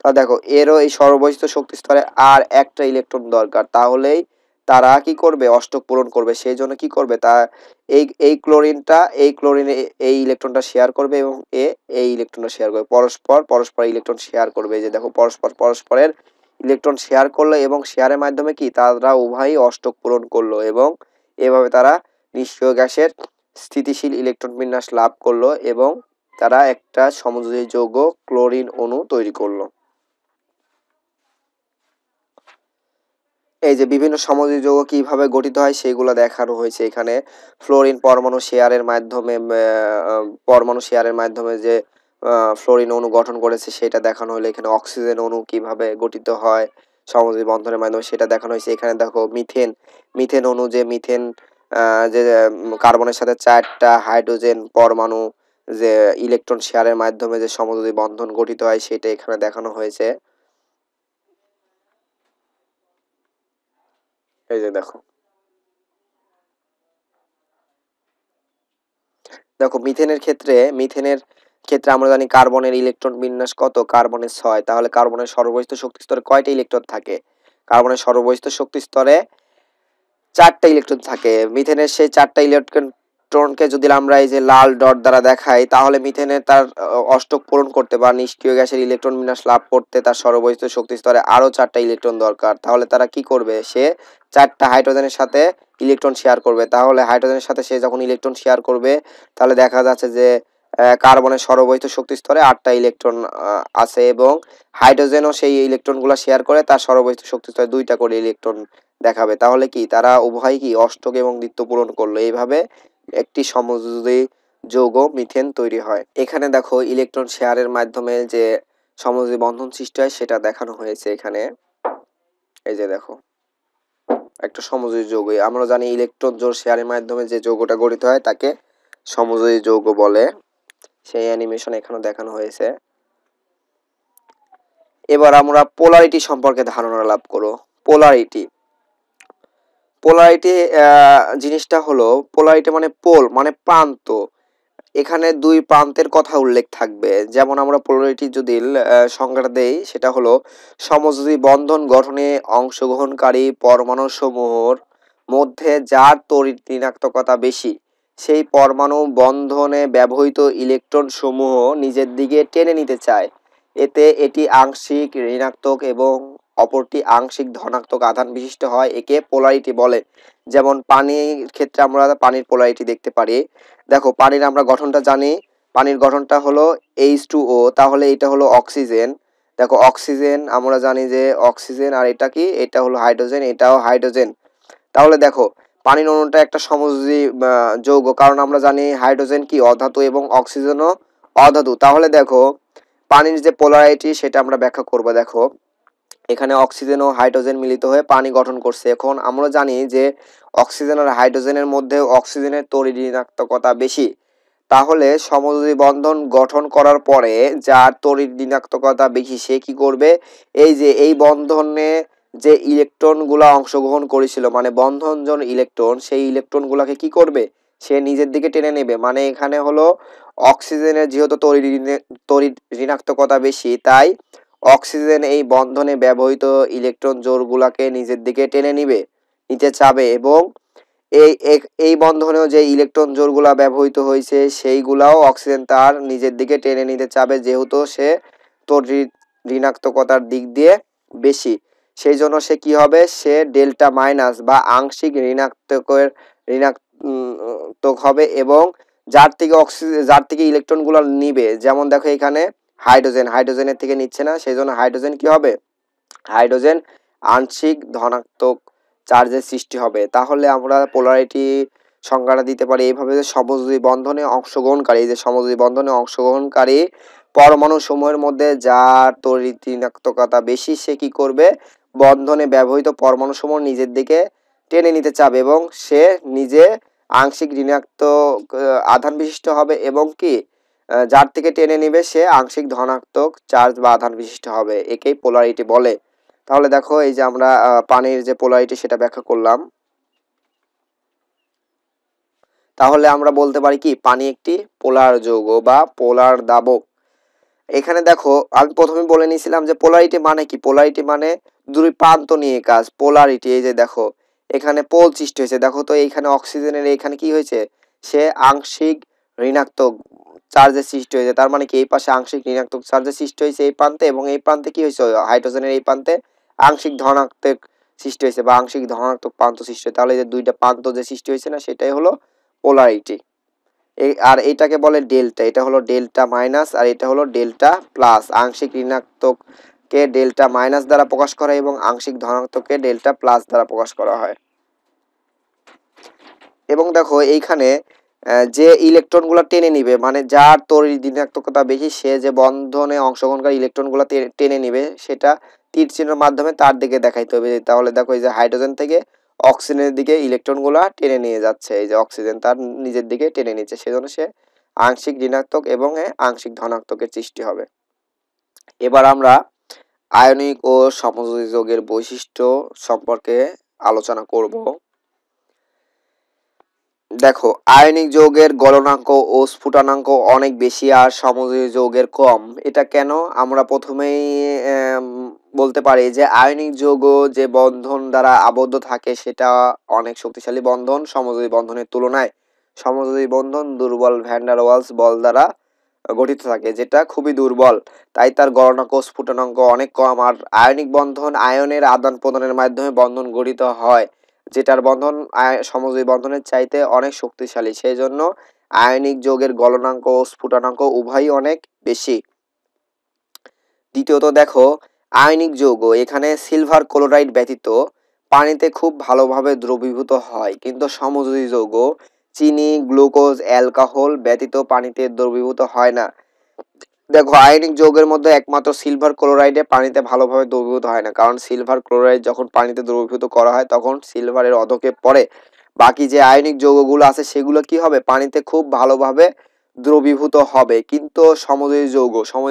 তা দেখো এরও এই সর্ববহিষ্ঠ শক্তি স্তরে আর একটা ইলেকট্রন দরকার, তাহলেই তারা কি করবে, অষ্টক পূরণ করবে। সেই জন্য কি করবে, তা এই ক্লোরিনটা এই ক্লোরিনে এই ইলেকট্রনটা শেয়ার করবে, এবং এই ইলেকট্রনটা শেয়ার করবে, পরস্পর ইলেকট্রন শেয়ার করবে। এই যে দেখো পরস্পরের ইলেকট্রন শেয়ার করলো, এবং শেয়ারের মাধ্যমে কি তারা উভয়ই অষ্টক পূরণ করলো, এবং এভাবে তারা নিষ্ক্রিয় গ্যাসের স্থিতিশীল ইলেকট্রন বিন্যাস লাভ করলো, এবং তারা একটা সমযোজী যৌগ ক্লোরিন অণু তৈরি করলো। এই যে বিভিন্ন সমযোজী যৌগ কিভাবে গঠিত হয় সেগুলো দেখানো হয়েছে এখানে। ফ্লোরিন পরমাণু শেয়ারের মাধ্যমে যে ফ্লোরিন অণু গঠন করেছে সেটা দেখানো হলো। এখানে অক্সিজেন অণু কিভাবে গঠিত হয় সমযোজী বন্ধনের মাধ্যমে সেটা দেখানো হয়েছে। এখানে দেখো মিথেন অণু, যে মিথেন যে কার্বনের সাথে 4টা হাইড্রোজেন পরমাণু যে ইলেকট্রন শেয়ারের মাধ্যমে যে সমযোজী বন্ধন গঠিত হয় সেটা এখানে দেখানো হয়েছে। এই যে দেখো মিথেনের ক্ষেত্রে আমরা জানি কার্বনের ইলেকট্রন বিন্যাস কত, কার্বনের 6। তাহলে কার্বনের সর্ববহিষ্ঠ শক্তি স্তরে কয়টা ইলেকট্রন থাকে, কার্বনের সর্ববহিষ্ঠ শক্তি স্তরে 4টা ইলেকট্রন থাকে। মিথেনের সেই 4টা ইলেকট্রনকে যদি আমরা এই যে লাল ডট দ্বারা দেখাই, তাহলে মিথেনের তার অষ্টক পূরণ করতে বা নিষ্ক্রিয় গ্যাসের ইলেকট্রন বিন্যাস লাভ করতে তার সর্ববহিষ্ঠ শক্তি স্তরে আরো 4টা ইলেকট্রন দরকার। তাহলে তারা কি করবে, সে 4টা হাইড্রোজেনের সাথে ইলেকট্রন শেয়ার করবে। তাহলে হাইড্রোজেনের সাথে সে যখন ইলেকট্রন শেয়ার করবে, তাহলে দেখা যাচ্ছে যে কার্বনের সরবহিত শক্তি স্তরে 8টা ইলেকট্রন আছে এবং হাইড্রোজেনও সেই ইলেকট্রনগুলো শেয়ার করে তার সরবহিত শক্তি স্তরে 2টা করে ইলেকট্রন দেখাবে। তাহলে কি তারা উভয়ই কি অষ্টক এবং দ্বিত্ব পূরণ করলো। এইভাবে একটি সমযোজী যৌগ মিথেন তৈরি হয়। এখানে দেখো ইলেকট্রন শেয়ারের মাধ্যমে যে সমযোজী বন্ধন সৃষ্টি হয় সেটা দেখানো হয়েছে এখানে। এই যে দেখো একটা সমযোজী যৌগ, আমরা জানি ইলেকট্রন জোড় শেয়ারের মাধ্যমে যে যৌগটা গঠিত হয় তাকে সমযোজী যৌগ বলে। সেই অ্যানিমেশন এখানে দেখানো হয়েছে। এবার আমরা পোলারিটি সম্পর্কে ধারণা লাভ করব। পোলারিটি পোলারিটি জিনিসটা হলো, পোলারিটি মানে পোল মানে প্রান্ত। এখানে দুই প্রান্তের কথা উল্লেখ থাকবে। যেমন আমরা পোলারিটি যদি সংজ্ঞাটা দেই সেটা হলো সমযোজী বন্ধন গঠনে অংশগ্রহণকারী পরমাণু সমূহের মধ্যে যার তড়িৎ ঋণাত্মকতা বেশি সেই পরমাণু বন্ধনে ব্যবহৃত ইলেকট্রন সমূহ নিজের দিকে টেনে নিতে চায়। এতে এটি আংশিক ঋণাত্মক এবং অপরটি আংশিক ধনাত্মক আধান বিশিষ্ট হয়। একে পোলারিটি বলে। যেমন পানির ক্ষেত্রে আমরা পানির পোলারিটি দেখতে পারি। দেখো পানির আমরা গঠনটা জানি, পানির গঠনটা হলো H2O, তাহলে এটা হলো অক্সিজেন। দেখো অক্সিজেন আমরা জানি যে অক্সিজেন, আর এটা কি, এটা হলো হাইড্রোজেন, এটাও হাইড্রোজেন। তাহলে দেখো পানির অণুটা একটা সমযোজী যৌগ, কারণ আমরা জানি হাইড্রোজেন কি অধাতু এবং অক্সিজেনও অধাতু। তাহলে দেখো পানির যে পোলারিটি সেটা আমরা ব্যাখ্যা করব। দেখো এখানে অক্সিজেন ও হাইড্রোজেন মিলিত হয়ে পানি গঠন করছে। এখন আমরা জানি যে অক্সিজেন আর হাইড্রোজেনের মধ্যে অক্সিজেনের তড়িৎ ঋণাত্মকতা বেশি। তাহলে সমযোজী বন্ধন গঠন করার পরে যার তড়িৎ ঋণাত্মকতা বেশি সে কি করবে, এই যে এই বন্ধনে যে ইলেকট্রনগুলো অংশগ্রহণ করেছিল মানে বন্ধনজন ইলেকট্রন, সেই ইলেকট্রনগুলোকে কি করবে, সে নিজের দিকে টেনে নেবে। মানে এখানে হলো অক্সিজেনের যেহেতু তড়িৎ ঋণাত্মকতা বেশি, তাই অক্সিজেন এই বন্ধনে ব্যবহৃত ইলেকট্রন জোড়গুলোকে নিজের দিকে টেনে নিতে চাবে এবং এই এই বন্ধনেও যে ইলেকট্রন জোড়গুলা ব্যবহৃত হয়েছে সেইগুলাও অক্সিজেন তার নিজের দিকে টেনে নিতে চাবে, যেহেতু সে তড়িৎ ঋণাত্মকতার দিক দিয়ে বেশি। সেই জন্য সে কি হবে, সে ডেল্টা মাইনাস বা আংশিক ঋণাত্মক হবে এবং যার থেকে ইলেকট্রনগুলো নিবে। যেমন দেখো এখানে হাইড্রোজেনের থেকে নিচ্ছে না, সেই জন্য হাইড্রোজেন কি হবে, হাইড্রোজেন আংশিক ধনাত্মক চার্জের সৃষ্টি হবে। তাহলে আমরা পোলারিটি সংজ্ঞাটা দিতে পারি এইভাবে যে সমযোজী বন্ধনে অংশগ্রহণকারী পরমাণু সমূহের মধ্যে যার তড়িৎ ঋণাত্মকতা বেশি সে কি করবে, বন্ধনে ব্যবহৃত পরমাণু সমূহ নিজের দিকে টেনে নিতে চাবে এবং সে নিজে আংশিক ঋণাত্মক আধান বিশিষ্ট হবে এবং কি যার থেকে টেনে নিবে সে আংশিক ধনাত্মক চার্জ বা আধান বিশিষ্ট হবে। একেই পোলারিটি বলে। তাহলে দেখো এই যে আমরা পানির যে পোলারিটি সেটা ব্যাখ্যা করলাম। তাহলে আমরা বলতে পারি কি পানি একটি পোলার যৌগ বা পোলার দাবক। এখানে দেখো আমি প্রথমে বলে নিয়েছিলাম যে পোলারিটি মানে কি, পোলারিটি মানে দুই প্রান্ত নিয়ে কাজ। পোলারিটি এই যে দেখো এখানে পোল সৃষ্টি হয়েছে, দেখো তো এইখানে অক্সিজেনের এখানে কি হয়েছে, সে আংশিক ঋণাত্মক চার্জের সৃষ্টি হয়েছে। তার মানে কি এই পাশে আংশিক ঋণাত্মক চার্জের সৃষ্টি হয়েছে এই প্রান্তে, এবং এই প্রান্তে কি হয়েছে, হাইড্রোজেনের এই প্রান্তে আংশিক ধনাত্মক সৃষ্টি হয়েছে বা আংশিক ধনাত্মক প্রান্ত সৃষ্টি হয়েছে। তাহলে এই যে দুইটা প্রান্ত যে সৃষ্টি হয়েছে না, সেটাই হলো পোলারিটি। আর এটাকে বলে ডেল্টা, এটা হলো ডেল্টা মাইনাস আর এটা হলো ডেল্টা প্লাস। আংশিক ঋণাত্মককে ডেল্টা মাইনাস দ্বারা প্রকাশ করা হয় এবং আংশিক ধনাত্মককে ডেল্টা প্লাস দ্বারা প্রকাশ করা হয়। এবং দেখো এইখানে যে ইলেকট্রনগুলো টেনে নিবে মানে যার তড়িৎ ঋণাত্মকতা বেশি সে যে বন্ধনে অংশগ্রহণকারী ইলেকট্রনগুলো টেনে নিবে সেটা তীর চিহ্নের মাধ্যমে তার দিকে দেখাইতে হবে। তাহলে দেখো এই যে হাইড্রোজেন থেকে অক্সিজেনের দিকে ইলেকট্রনগুলো টেনে নিয়ে যাচ্ছে, এই যে অক্সিজেন তার নিজের দিকে টেনে নিচ্ছে, সেজন্য সে আংশিক ঋণাত্মক এবং আংশিক ধনাত্মকের সৃষ্টি হবে। এবার আমরা আয়নিক ও সমযোজী যৌগের বৈশিষ্ট্য সম্পর্কে আলোচনা করব। দেখো আয়নিক যৌগের গলনাঙ্ক ও স্ফুটনাঙ্ক অনেক বেশি আর সমযোজী যৌগের কম। এটা কেন, আমরা প্রথমেই বলতে পারি যে আয়নিক যৌগ যে বন্ধন দ্বারা আবদ্ধ থাকে সেটা অনেক শক্তিশালী বন্ধন সমযোজী বন্ধনের তুলনায়। সমযোজী বন্ধন দুর্বল ভ্যান ডার ওয়ালস বল দ্বারা গঠিত থাকে, যেটা খুবই দুর্বল, তাই তার গলনাঙ্ক স্ফুটনাঙ্ক অনেক কম। আর আয়নিক বন্ধন আয়নের আদান প্রদানের মাধ্যমে বন্ধন গঠিত হয়, যেটার বন্ধন সমযোজী বন্ধনের চাইতে অনেক শক্তিশালী। সেই জন্য আয়নিক যৌগের গলনাঙ্ক ও স্ফুটনাঙ্ক উভয়ই অনেক বেশি। দ্বিতীয়ত দেখো, আয়নিক যৌগ এখানে সিলভার ক্লোরাইড ব্যতীত পানিতে খুব ভালোভাবে দ্রবীভূত হয়, কিন্তু সমযোজী যৌগ চিনি, গ্লুকোজ, অ্যালকোহল ব্যতীত পানিতে দ্রবীভূত হয় না। দেখো, আয়নিক যৌগের মধ্যে একমাত্র সিলভার ক্লোরাইডে পানিতে ভালোভাবে দ্রবীভূত হয় না, কারণ সিলভার ক্লোরাইড যখন পানিতে দ্রবীভূত করা হয় তখন সিলভারের অধকে পড়ে। বাকি যে আয়নিক যৌগগুলো আছে সেগুলো কি হবে, পানিতে খুব ভালোভাবে দ্রবীভূত হবে। কিন্তু সমযোজী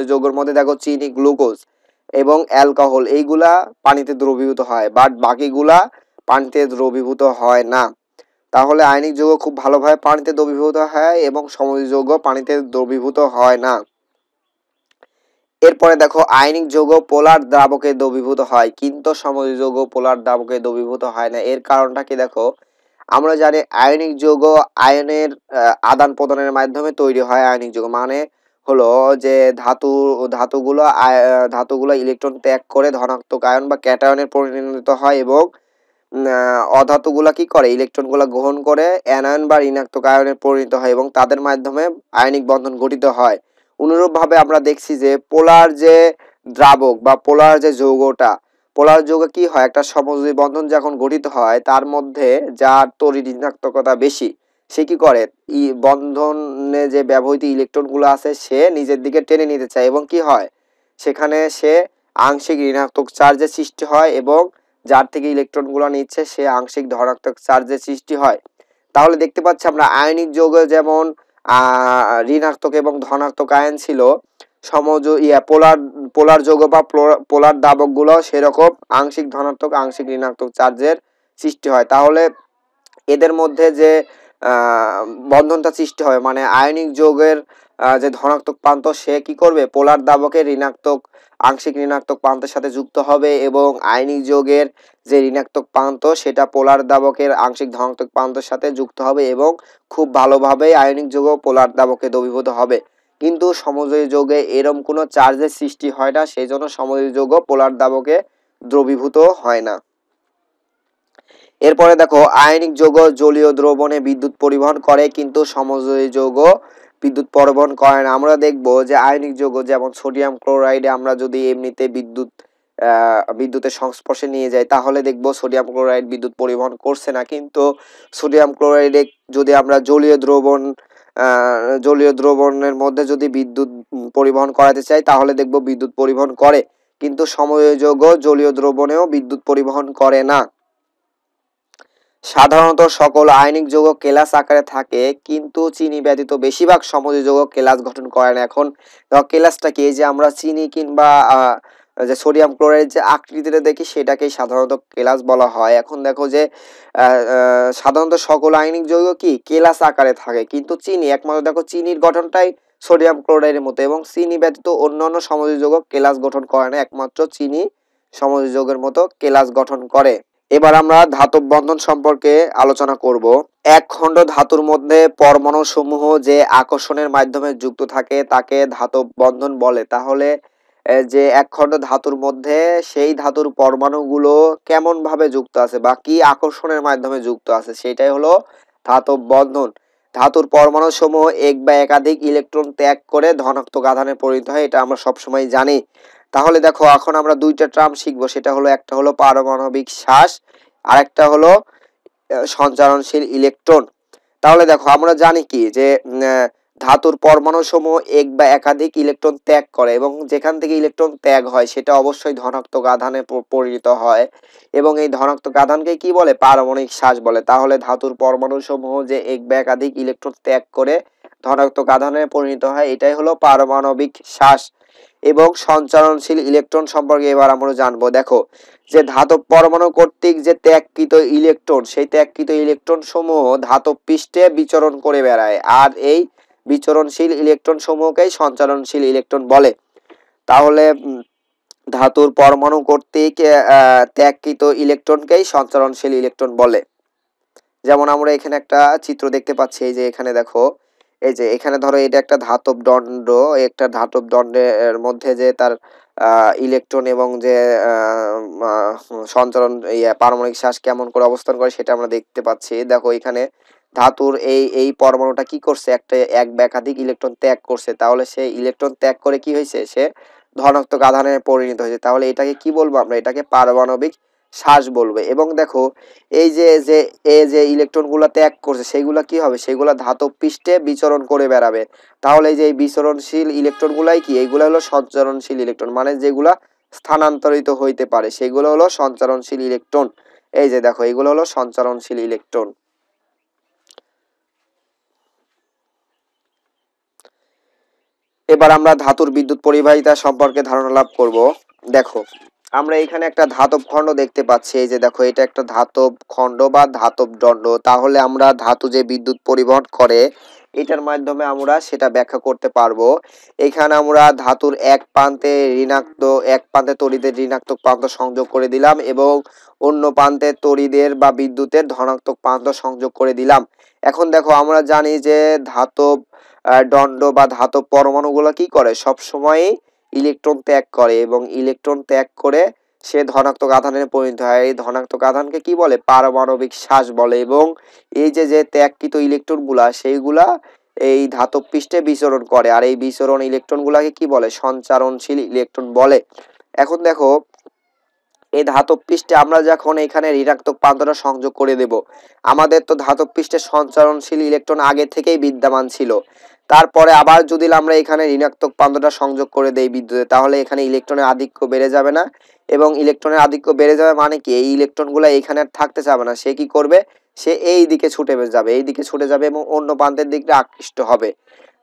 যৌগের মধ্যে দেখো চিনি, গ্লুকোজ এবং অ্যালকোহল এইগুলা পানিতে দ্রবীভূত হয়, বাট বাকিগুলা পানিতে দ্রবীভূত হয় না। তাহলে আয়নিক যৌগ খুব ভালোভাবে পানিতে দ্রবীভূত হয় এবং সমযোজী যৌগ পানিতে দ্রবীভূত হয় না। এরপরে দেখো, আয়নিক যৌগ পোলার দ্রাবকে দ্রবীভূত হয়, কিন্তু সমযোজী যৌগ পোলার দ্রাবকে দ্রবীভূত হয় না। এর কারণটা কি দেখো, আমরা জানি আয়নিক যৌগ আয়নের আদান প্রদানের মাধ্যমে তৈরি হয়। আয়নিক যৌগ মানে হলো যে ধাতুগুলো ইলেকট্রন ত্যাগ করে ধনাত্মক আয়ন বা ক্যাটায়নে পরিণত হয় এবং অধাতুগুলা কি করে, ইলেকট্রনগুলো গ্রহণ করে অ্যানায়ন বা ঋণাত্মক আয়নে পরিণত হয় এবং তাদের মাধ্যমে আয়নিক বন্ধন গঠিত হয়। অনুরূপভাবে আমরা দেখছি যে পোলার যে দ্রাবক বা পোলার যে যৌগটা, পোলার যৌগে কি হয়, একটা সমযোজী বন্ধন যখন গঠিত হয় তার মধ্যে যার তড়িৎ ঋণাত্মকতা বেশি, সে কি করে, বন্ধনে যে ব্যবহৃত ইলেকট্রনগুলো আছে সে নিজের দিকে টেনে নিতে চায় এবং কি হয়, সেখানে সে আংশিক ঋণাত্মক চার্জের সৃষ্টি হয় এবং যার থেকে ইলেকট্রনগুলো নিচ্ছে সে আংশিক ধনাত্মক চার্জের সৃষ্টি হয়। তাহলে দেখতে পাচ্ছি আমরা আয়নিক যৌগে যেমন ঋণাত্মক এবং ধনাত্মক আয়ন ছিল, পোলার যৌগ বা পোলার দাবক গুলো সেরকম আংশিক ধনাত্মক আংশিক ঋণাত্মক চার্জের সৃষ্টি হয়। তাহলে এদের মধ্যে যে বন্ধনটা সৃষ্টি হয়, মানে আয়নিক যৌগের যে ধনাত্মক প্রান্ত সে কি করবে, পোলার দাবকের আংশিক ঋণাত্মক প্রান্তের সাথে যুক্ত হবে এবং আয়নিক যৌগের যে ঋণাত্মক প্রান্ত সেটা পোলার দাবকের আংশিক ধনাত্মক প্রান্তের সাথে যুক্ত হবে এবং খুব ভালোভাবে আয়নিক যৌগ পোলার দাবকে দ্রবীভূত হবে। কিন্তু সমযোজী যৌগে এরকম কোনো চার্জের সৃষ্টি হয় না, সেই জন্য সমযোজী যৌগ পোলার দাবকে দ্রবীভূত হয় না। এরপরে দেখো, আয়নিক যৌগ জলীয় দ্রবণে বিদ্যুৎ পরিবহন করে, কিন্তু সমযোজী যৌগ বিদ্যুৎ পরিবহন করে না। আমরা দেখবো যে আয়নিক যৌগ যেমন সোডিয়াম ক্লোরাইডে আমরা যদি এমনিতে বিদ্যুতের সংস্পর্শে নিয়ে যাই তাহলে দেখবো সোডিয়াম ক্লোরাইড বিদ্যুৎ পরিবহন করছে না, কিন্তু সোডিয়াম ক্লোরাইডে যদি আমরা জলীয় দ্রবণের মধ্যে যদি বিদ্যুৎ পরিবহন করাতে চাই তাহলে দেখবো বিদ্যুৎ পরিবহন করে, কিন্তু সমযোজী যৌগ জলীয় দ্রবণেও বিদ্যুৎ পরিবহন করে না। সাধারণত সকল আয়নিক যৌগ কেলাস আকারে থাকে, কিন্তু চিনি ব্যতীত বেশিরভাগ সমযোজী যৌগ কেলাস গঠন করে না। এখন কেলাসটা কি, যে আমরা চিনি কিংবা যে সোডিয়াম ক্লোরাইড যে আকৃতিতে দেখি সেটাকেই সাধারণত কেলাস বলা হয়। এখন দেখো যে সাধারণত সকল আয়নিক যৌগ কি কেলাস আকারে থাকে, কিন্তু চিনি একমাত্র দেখো চিনির গঠনটাই সোডিয়াম ক্লোরাইডের মতো এবং চিনি ব্যতীত অন্যান্য সমযোজী যৌগ কেলাস গঠন করে না, একমাত্র চিনি সমযোজী যৌগের মতো কেলাস গঠন করে। এবার আমরা ধাতব বন্ধন সম্পর্কে আলোচনা করব। এক খণ্ড ধাতুর মধ্যে পরমাণু সমূহ যে আকর্ষণের মাধ্যমে যুক্ত থাকে তাকে ধাতব বন্ধন বলে। তাহলে যে এক খণ্ড ধাতুর মধ্যে সেই ধাতুর পরমাণুগুলো কেমন ভাবে যুক্ত আছে বা কি আকর্ষণের মাধ্যমে যুক্ত আছে সেটাই হলো ধাতব বন্ধন। ধাতুর পরমাণু সমূহ এক বা একাধিক ইলেকট্রন ত্যাগ করে ধনাত্মক আধানে পরিণত হয়, এটা আমরা সবসময় জানি। তাহলে দেখো, এখন আমরা দুইটা টার্ম শিখবো, সেটা হলো একটা হলো পারমাণবিক শ্বাস আর একটা হলো সঞ্চারণশীল ইলেকট্রন। তাহলে দেখো, আমরা জানি কি যে ধাতুর পরমাণু সমূহ এক বা একাধিক ইলেকট্রন ত্যাগ করে এবং যেখান থেকে ইলেকট্রন ত্যাগ হয় সেটা অবশ্যই ধনাত্মক আধানে পরিণত হয় এবং এই ধনাত্মক আধানকে কি বলে, পারমাণবিক শ্বাস বলে। তাহলে ধাতুর পরমাণু সমূহ যে এক বা একাধিক ইলেকট্রন ত্যাগ করে ধনাত্মক আধানে পরিণত হয় এটাই হলো পারমাণবিক শ্বাস। এবং সঞ্চারণশীল ইলেকট্রন সম্পর্কে এবার আমরা জানবো। দেখো, যে ধাতব পরমাণু কর্তৃক যে ত্যাগকৃত ইলেকট্রন, সেই ত্যাগকৃত ইলেকট্রন সমূহ ধাতব পৃষ্ঠে বিচরণ করে বেড়ায়, আর এই বিচরণশীল ইলেকট্রন সমূহকেই সঞ্চারণশীল ইলেকট্রন বলে। তাহলে ধাতুর পরমাণু কর্তৃক ত্যাগকৃত ইলেকট্রনকেই সঞ্চারণশীল ইলেকট্রন বলে। যেমন আমরা এখানে একটা চিত্র দেখতে পাচ্ছি, এই যে এখানে দেখো, এই যে এখানে ধরো এটা একটা ধাতব দণ্ড, একটা ধাতব দণ্ডের মধ্যে যে তার ইলেকট্রন এবং যে সঞ্চারণ পারমাণবিক শ্বাস কেমন করে অবস্থান করে সেটা আমরা দেখতে পাচ্ছি। দেখো, এখানে ধাতুর এই পরমাণুটা কি করছে, এক বা একাধিক ইলেকট্রন ত্যাগ করছে, তাহলে সে ইলেকট্রন ত্যাগ করে কি হয়েছে, সে ধনাত্মক আধানে পরিণত হয়েছে। তাহলে এটাকে কি বলবো আমরা, এটাকে পারমাণবিক শ্বাস বলবো। এবং দেখো এই যে ইলেকট্রনগুলো ত্যাগ করছে সেগুলা কি হবে, সেগুলা ধাতব পৃষ্ঠে বিচরণ করে বেড়াবে। তাহলে এই যে এই বিচরণশীল ইলেকট্রনগুলাই কি, এইগুলা হলো সঞ্চরণশীল ইলেকট্রন, মানে যেগুলা স্থানান্তরিত হইতে পারে সেগুলো হলো সঞ্চারণশীল ইলেকট্রন। এই যে দেখো এগুলো হলো সঞ্চারণশীল ইলেকট্রন। এবার আমরা ধাতুর বিদ্যুৎ পরিবাহিতা সম্পর্কে ধারণা লাভ করব। দেখো আমরা এখানে একটা ধাতব খণ্ড দেখতে পাচ্ছি, এই যে দেখো এটা একটা ধাতব খণ্ড বা ধাতব দণ্ড। তাহলে আমরা ধাতু যে বিদ্যুৎ পরিবহন করে এটার মাধ্যমে আমরা সেটা ব্যাখ্যা করতে পারবো। এখানে আমরা ধাতুর এক প্রান্তে তড়িদের ঋণাত্মক প্রান্ত সংযোগ করে দিলাম এবং অন্য প্রান্তে তড়িদের বা বিদ্যুতের ধনাত্মক প্রান্ত সংযোগ করে দিলাম। এখন দেখো আমরা জানি যে ধাতব দণ্ড বা ধাতব পরমাণুগুলো কি করে, সব সময় ইলেকট্রন ত্যাগ করে এবং ইলেকট্রন ত্যাগ করে সে ধনাত্মক আধানে পরিণত হয়। এই ধনাত্মক আধানকে কি বলে, পারমাণবিক শ্বাস বলে। এবং এই যে ত্যাগকৃত ইলেকট্রনগুলা সেইগুলা এই ধাতব পৃষ্ঠে বিচরণ করে, আর এই বিচরণ ইলেকট্রনগুলাকে কি বলে, সঞ্চারণশীল ইলেকট্রন বলে। এখন দেখো এই ধাতব পৃষ্ঠে আমরা যখন এখানে ঋণাত্মক প্রান্তটা সংযোগ করে দেব, আমাদের তো ধাতব পৃষ্ঠে সঞ্চারণশীল ইলেকট্রন আগে থেকেই বিদ্যমান ছিল, তারপরে আবার যদি আমরা এখানে ঋণাত্মক প্রান্তটা সংযোগ করে দেই বিদ্যুতে, তাহলে এখানে ইলেকট্রনের আধিক্য বেড়ে যাবে না? এবং ইলেকট্রনের আধিক্য বেড়ে যাবে মানে কি, এই ইলেকট্রনগুলো এখানে আর থাকতে চাবে না, সে কি করবে, সে এই দিকে ছুটে যাবে, এই দিকে ছুটে যাবে এবং অন্য প্রান্তের দিকে আকৃষ্ট হবে।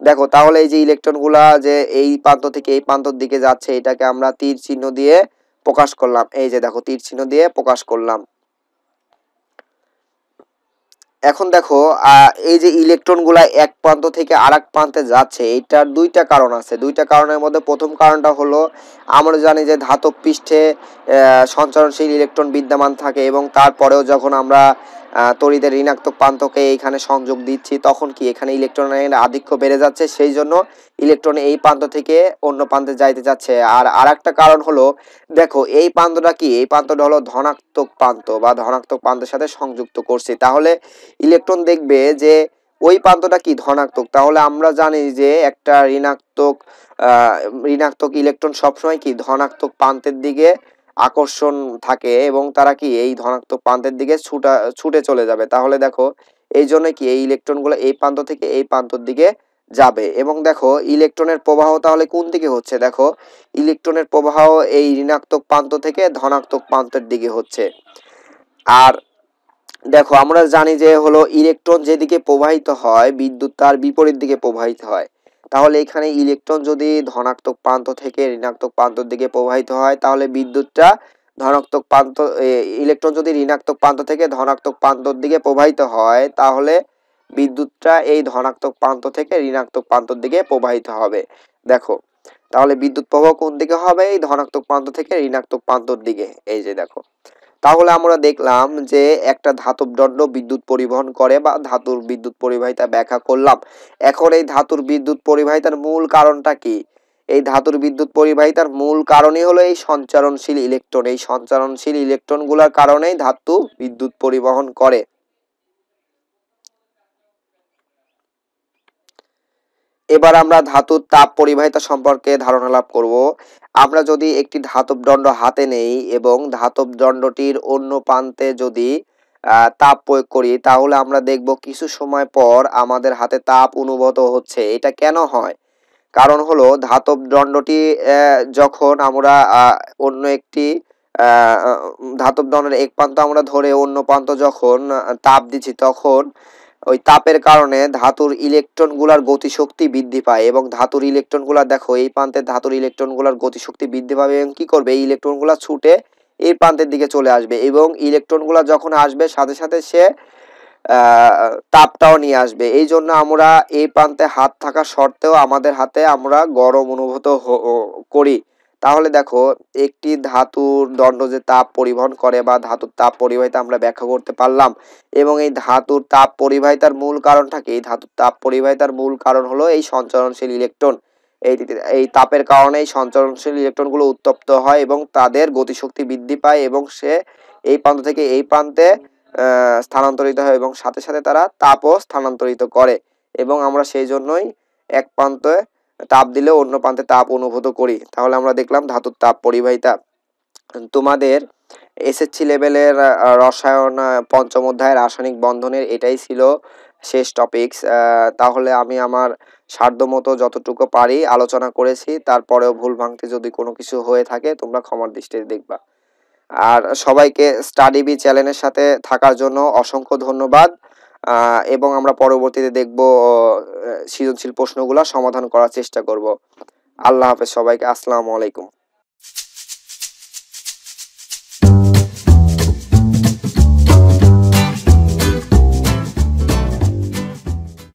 দেখো তাহলে এই যে ইলেকট্রনগুলা যে এই প্রান্ত থেকে এই প্রান্তের দিকে যাচ্ছে, এটাকে আমরা তীর চিহ্ন দিয়ে প্রকাশ করলাম। এই যে দেখো তীর চিহ্ন দিয়ে প্রকাশ করলাম। এখন দেখো এই যে ইলেকট্রনগুলা এক প্রান্ত থেকে আরেক প্রান্তে যাচ্ছে, এইটার দুইটা কারণ আছে। দুইটা কারণের মধ্যে প্রথম কারণটা হলো আমরা জানি যে ধাতব পৃষ্ঠে সঞ্চারণশীল ইলেকট্রন বিদ্যমান থাকে এবং তারপরেও যখন আমরা তড়িতের ঋণাত্মক প্রান্তকে এইখানে সংযোগ দিচ্ছি তখন কি এখানে ইলেকট্রনের আধিক্য বেড়ে যাচ্ছে, সেই জন্য ইলেকট্রন এই প্রান্ত থেকে অন্য প্রান্তে যাইতে যাচ্ছে। আর আরেকটা কারণ হলো, দেখো এই প্রান্তটা কি, এই প্রান্তটা হলো ধনাত্মক প্রান্ত বা ধনাত্মক প্রান্তের সাথে সংযুক্ত করছি, তাহলে ইলেকট্রন দেখবে যে ওই প্রান্তটা কি ধনাত্মক। তাহলে আমরা জানি যে একটা ঋণাত্মক ইলেকট্রন সবসময় কি ধনাত্মক প্রান্তের দিকে আকর্ষণ থাকে এবং তারা কি এই ধনাত্মক প্রান্তের দিকে ছুটে চলে যাবে। তাহলে দেখো এই জন্য কি এই ইলেকট্রনগুলো এই প্রান্ত থেকে এই প্রান্তর দিকে যাবে। এবং দেখো ইলেকট্রনের প্রবাহ তাহলে কোন দিকে হচ্ছে, দেখো ইলেকট্রনের প্রবাহ এই ঋণাত্মক প্রান্ত থেকে ধনাত্মক প্রান্তের দিকে হচ্ছে। আর দেখো আমরা জানি যে হলো ইলেকট্রন যেদিকে প্রবাহিত হয় বিদ্যুৎ তার বিপরীত দিকে প্রবাহিত হয়। তাহলে এখানে ইলেকট্রন যদি ধনাত্মক প্রান্ত থেকে ঋণাত্মক প্রান্তের দিকে প্রবাহিত হয় তাহলে বিদ্যুৎটা ধনাত্মক প্রান্ত, ইলেকট্রন যদি ঋণাত্মক প্রান্ত থেকে ধনাত্মক প্রান্তর দিকে প্রবাহিত হয় তাহলে বিদ্যুৎটা এই ধনাত্মক প্রান্ত থেকে ঋণাত্মক প্রান্তর দিকে প্রবাহিত হবে। দেখো তাহলে বিদ্যুৎ প্রবাহ কোন দিকে হবে, এই ধনাত্মক প্রান্ত থেকে ঋণাত্মক প্রান্তর দিকে। এই যে দেখো তাহলে আমরা দেখলাম যে একটা ধাতব দণ্ড বিদ্যুৎ পরিবহন করে বা ধাতুর বিদ্যুৎ পরিবাহিতা ব্যাখ্যা করলাম। এখন এই ধাতুর বিদ্যুৎ পরিবাহিতার মূল কারণটা কি, এই ধাতুর বিদ্যুৎ পরিবাহিতার মূল কারণই হলো এই সঞ্চারণশীল ইলেকট্রন। এই সঞ্চারণশীল ইলেকট্রনগুলোর কারণেই ধাতু বিদ্যুৎ পরিবহন করে। এবার আমরা ধাতুর তাপ পরিবাহিতা সম্পর্কে ধারণা লাভ করব। আমরা যদি একটি ধাতব দণ্ড হাতে নেই এবং ধাতব দণ্ডটির অন্য প্রান্তে যদি তাপ প্রয়োগ করি তাহলে আমরা দেখব কিছু সময় পর আমাদের হাতে তাপ অনুভূত হচ্ছে। এটা কেন হয়, কারণ হলো ধাতব দণ্ডটি যখন আমরা অন্য একটি ধাতব দণ্ডের এক প্রান্ত আমরা ধরে অন্য প্রান্ত যখন তাপ দিচ্ছি তখন ওই তাপের কারণে ধাতুর ইলেকট্রন গুলার গতিশক্তি বৃদ্ধি পায় এবং ধাতুর ইলেকট্রন গুলা দেখো এই প্রান্তে ধাতুর ইলেকট্রন গুলার গতিশক্তি বৃদ্ধি পাবে এবং কি করবে, এই ইলেকট্রন গুলা ছুটে এই প্রান্তের দিকে চলে আসবে এবং ইলেকট্রন গুলা যখন আসবে সাথে সাথে সে তাপটাও নিয়ে আসবে। এই জন্য আমরা এই প্রান্তে হাত থাকা সত্ত্বেও আমাদের হাতে আমরা গরম অনুভূত করি। তাহলে দেখো একটি ধাতুর দণ্ড যে তাপ পরিবহন করে বা ধাতুর তাপ পরিবাহিতা আমরা ব্যাখ্যা করতে পারলাম। এবং এই ধাতুর তাপ পরিবাহিতার মূল কারণটা কি, এই ধাতুর তাপ পরিবাহিতার মূল কারণ হলো এই সঞ্চারণশীল ইলেকট্রন। এই তাপের কারণে এই সঞ্চারণশীল ইলেকট্রনগুলো উত্তপ্ত হয় এবং তাদের গতিশক্তি বৃদ্ধি পায় এবং সে এই প্রান্ত থেকে এই প্রান্তে স্থানান্তরিত হয় এবং সাথে সাথে তারা তাপও স্থানান্তরিত করে এবং আমরা সেই জন্যই এক প্রান্তে তাপ দিলে অন্য প্রান্তে তাপ অনুভূত করি। তাহলে আমরা দেখলাম ধাতুর তাপ পরিবাহিতা। তোমাদের এসএসসি লেভেলের রসায়ন পঞ্চম অধ্যায় রাসায়নিক বন্ধনের এটাই ছিল শেষ টপিকস। তাহলে আমি আমার সাধ্যমতো যতটুকু পারি আলোচনা করেছি, তারপরেও ভুল ভ্রান্তি যদি কোনো কিছু হয়ে থাকে তোমরা ক্ষমার দৃষ্টিতে দেখবা। আর সবাইকে স্টাডি বি চ্যানেলের সাথে থাকার জন্য অসংখ্য ধন্যবাদ। এবং আমরা পরবর্তীতে দেখব সৃজনশীল প্রশ্নগুলো সমাধান করার চেষ্টা করব। আল্লাহ হাফেজ সবাইকে, আসসালামু আলাইকুম।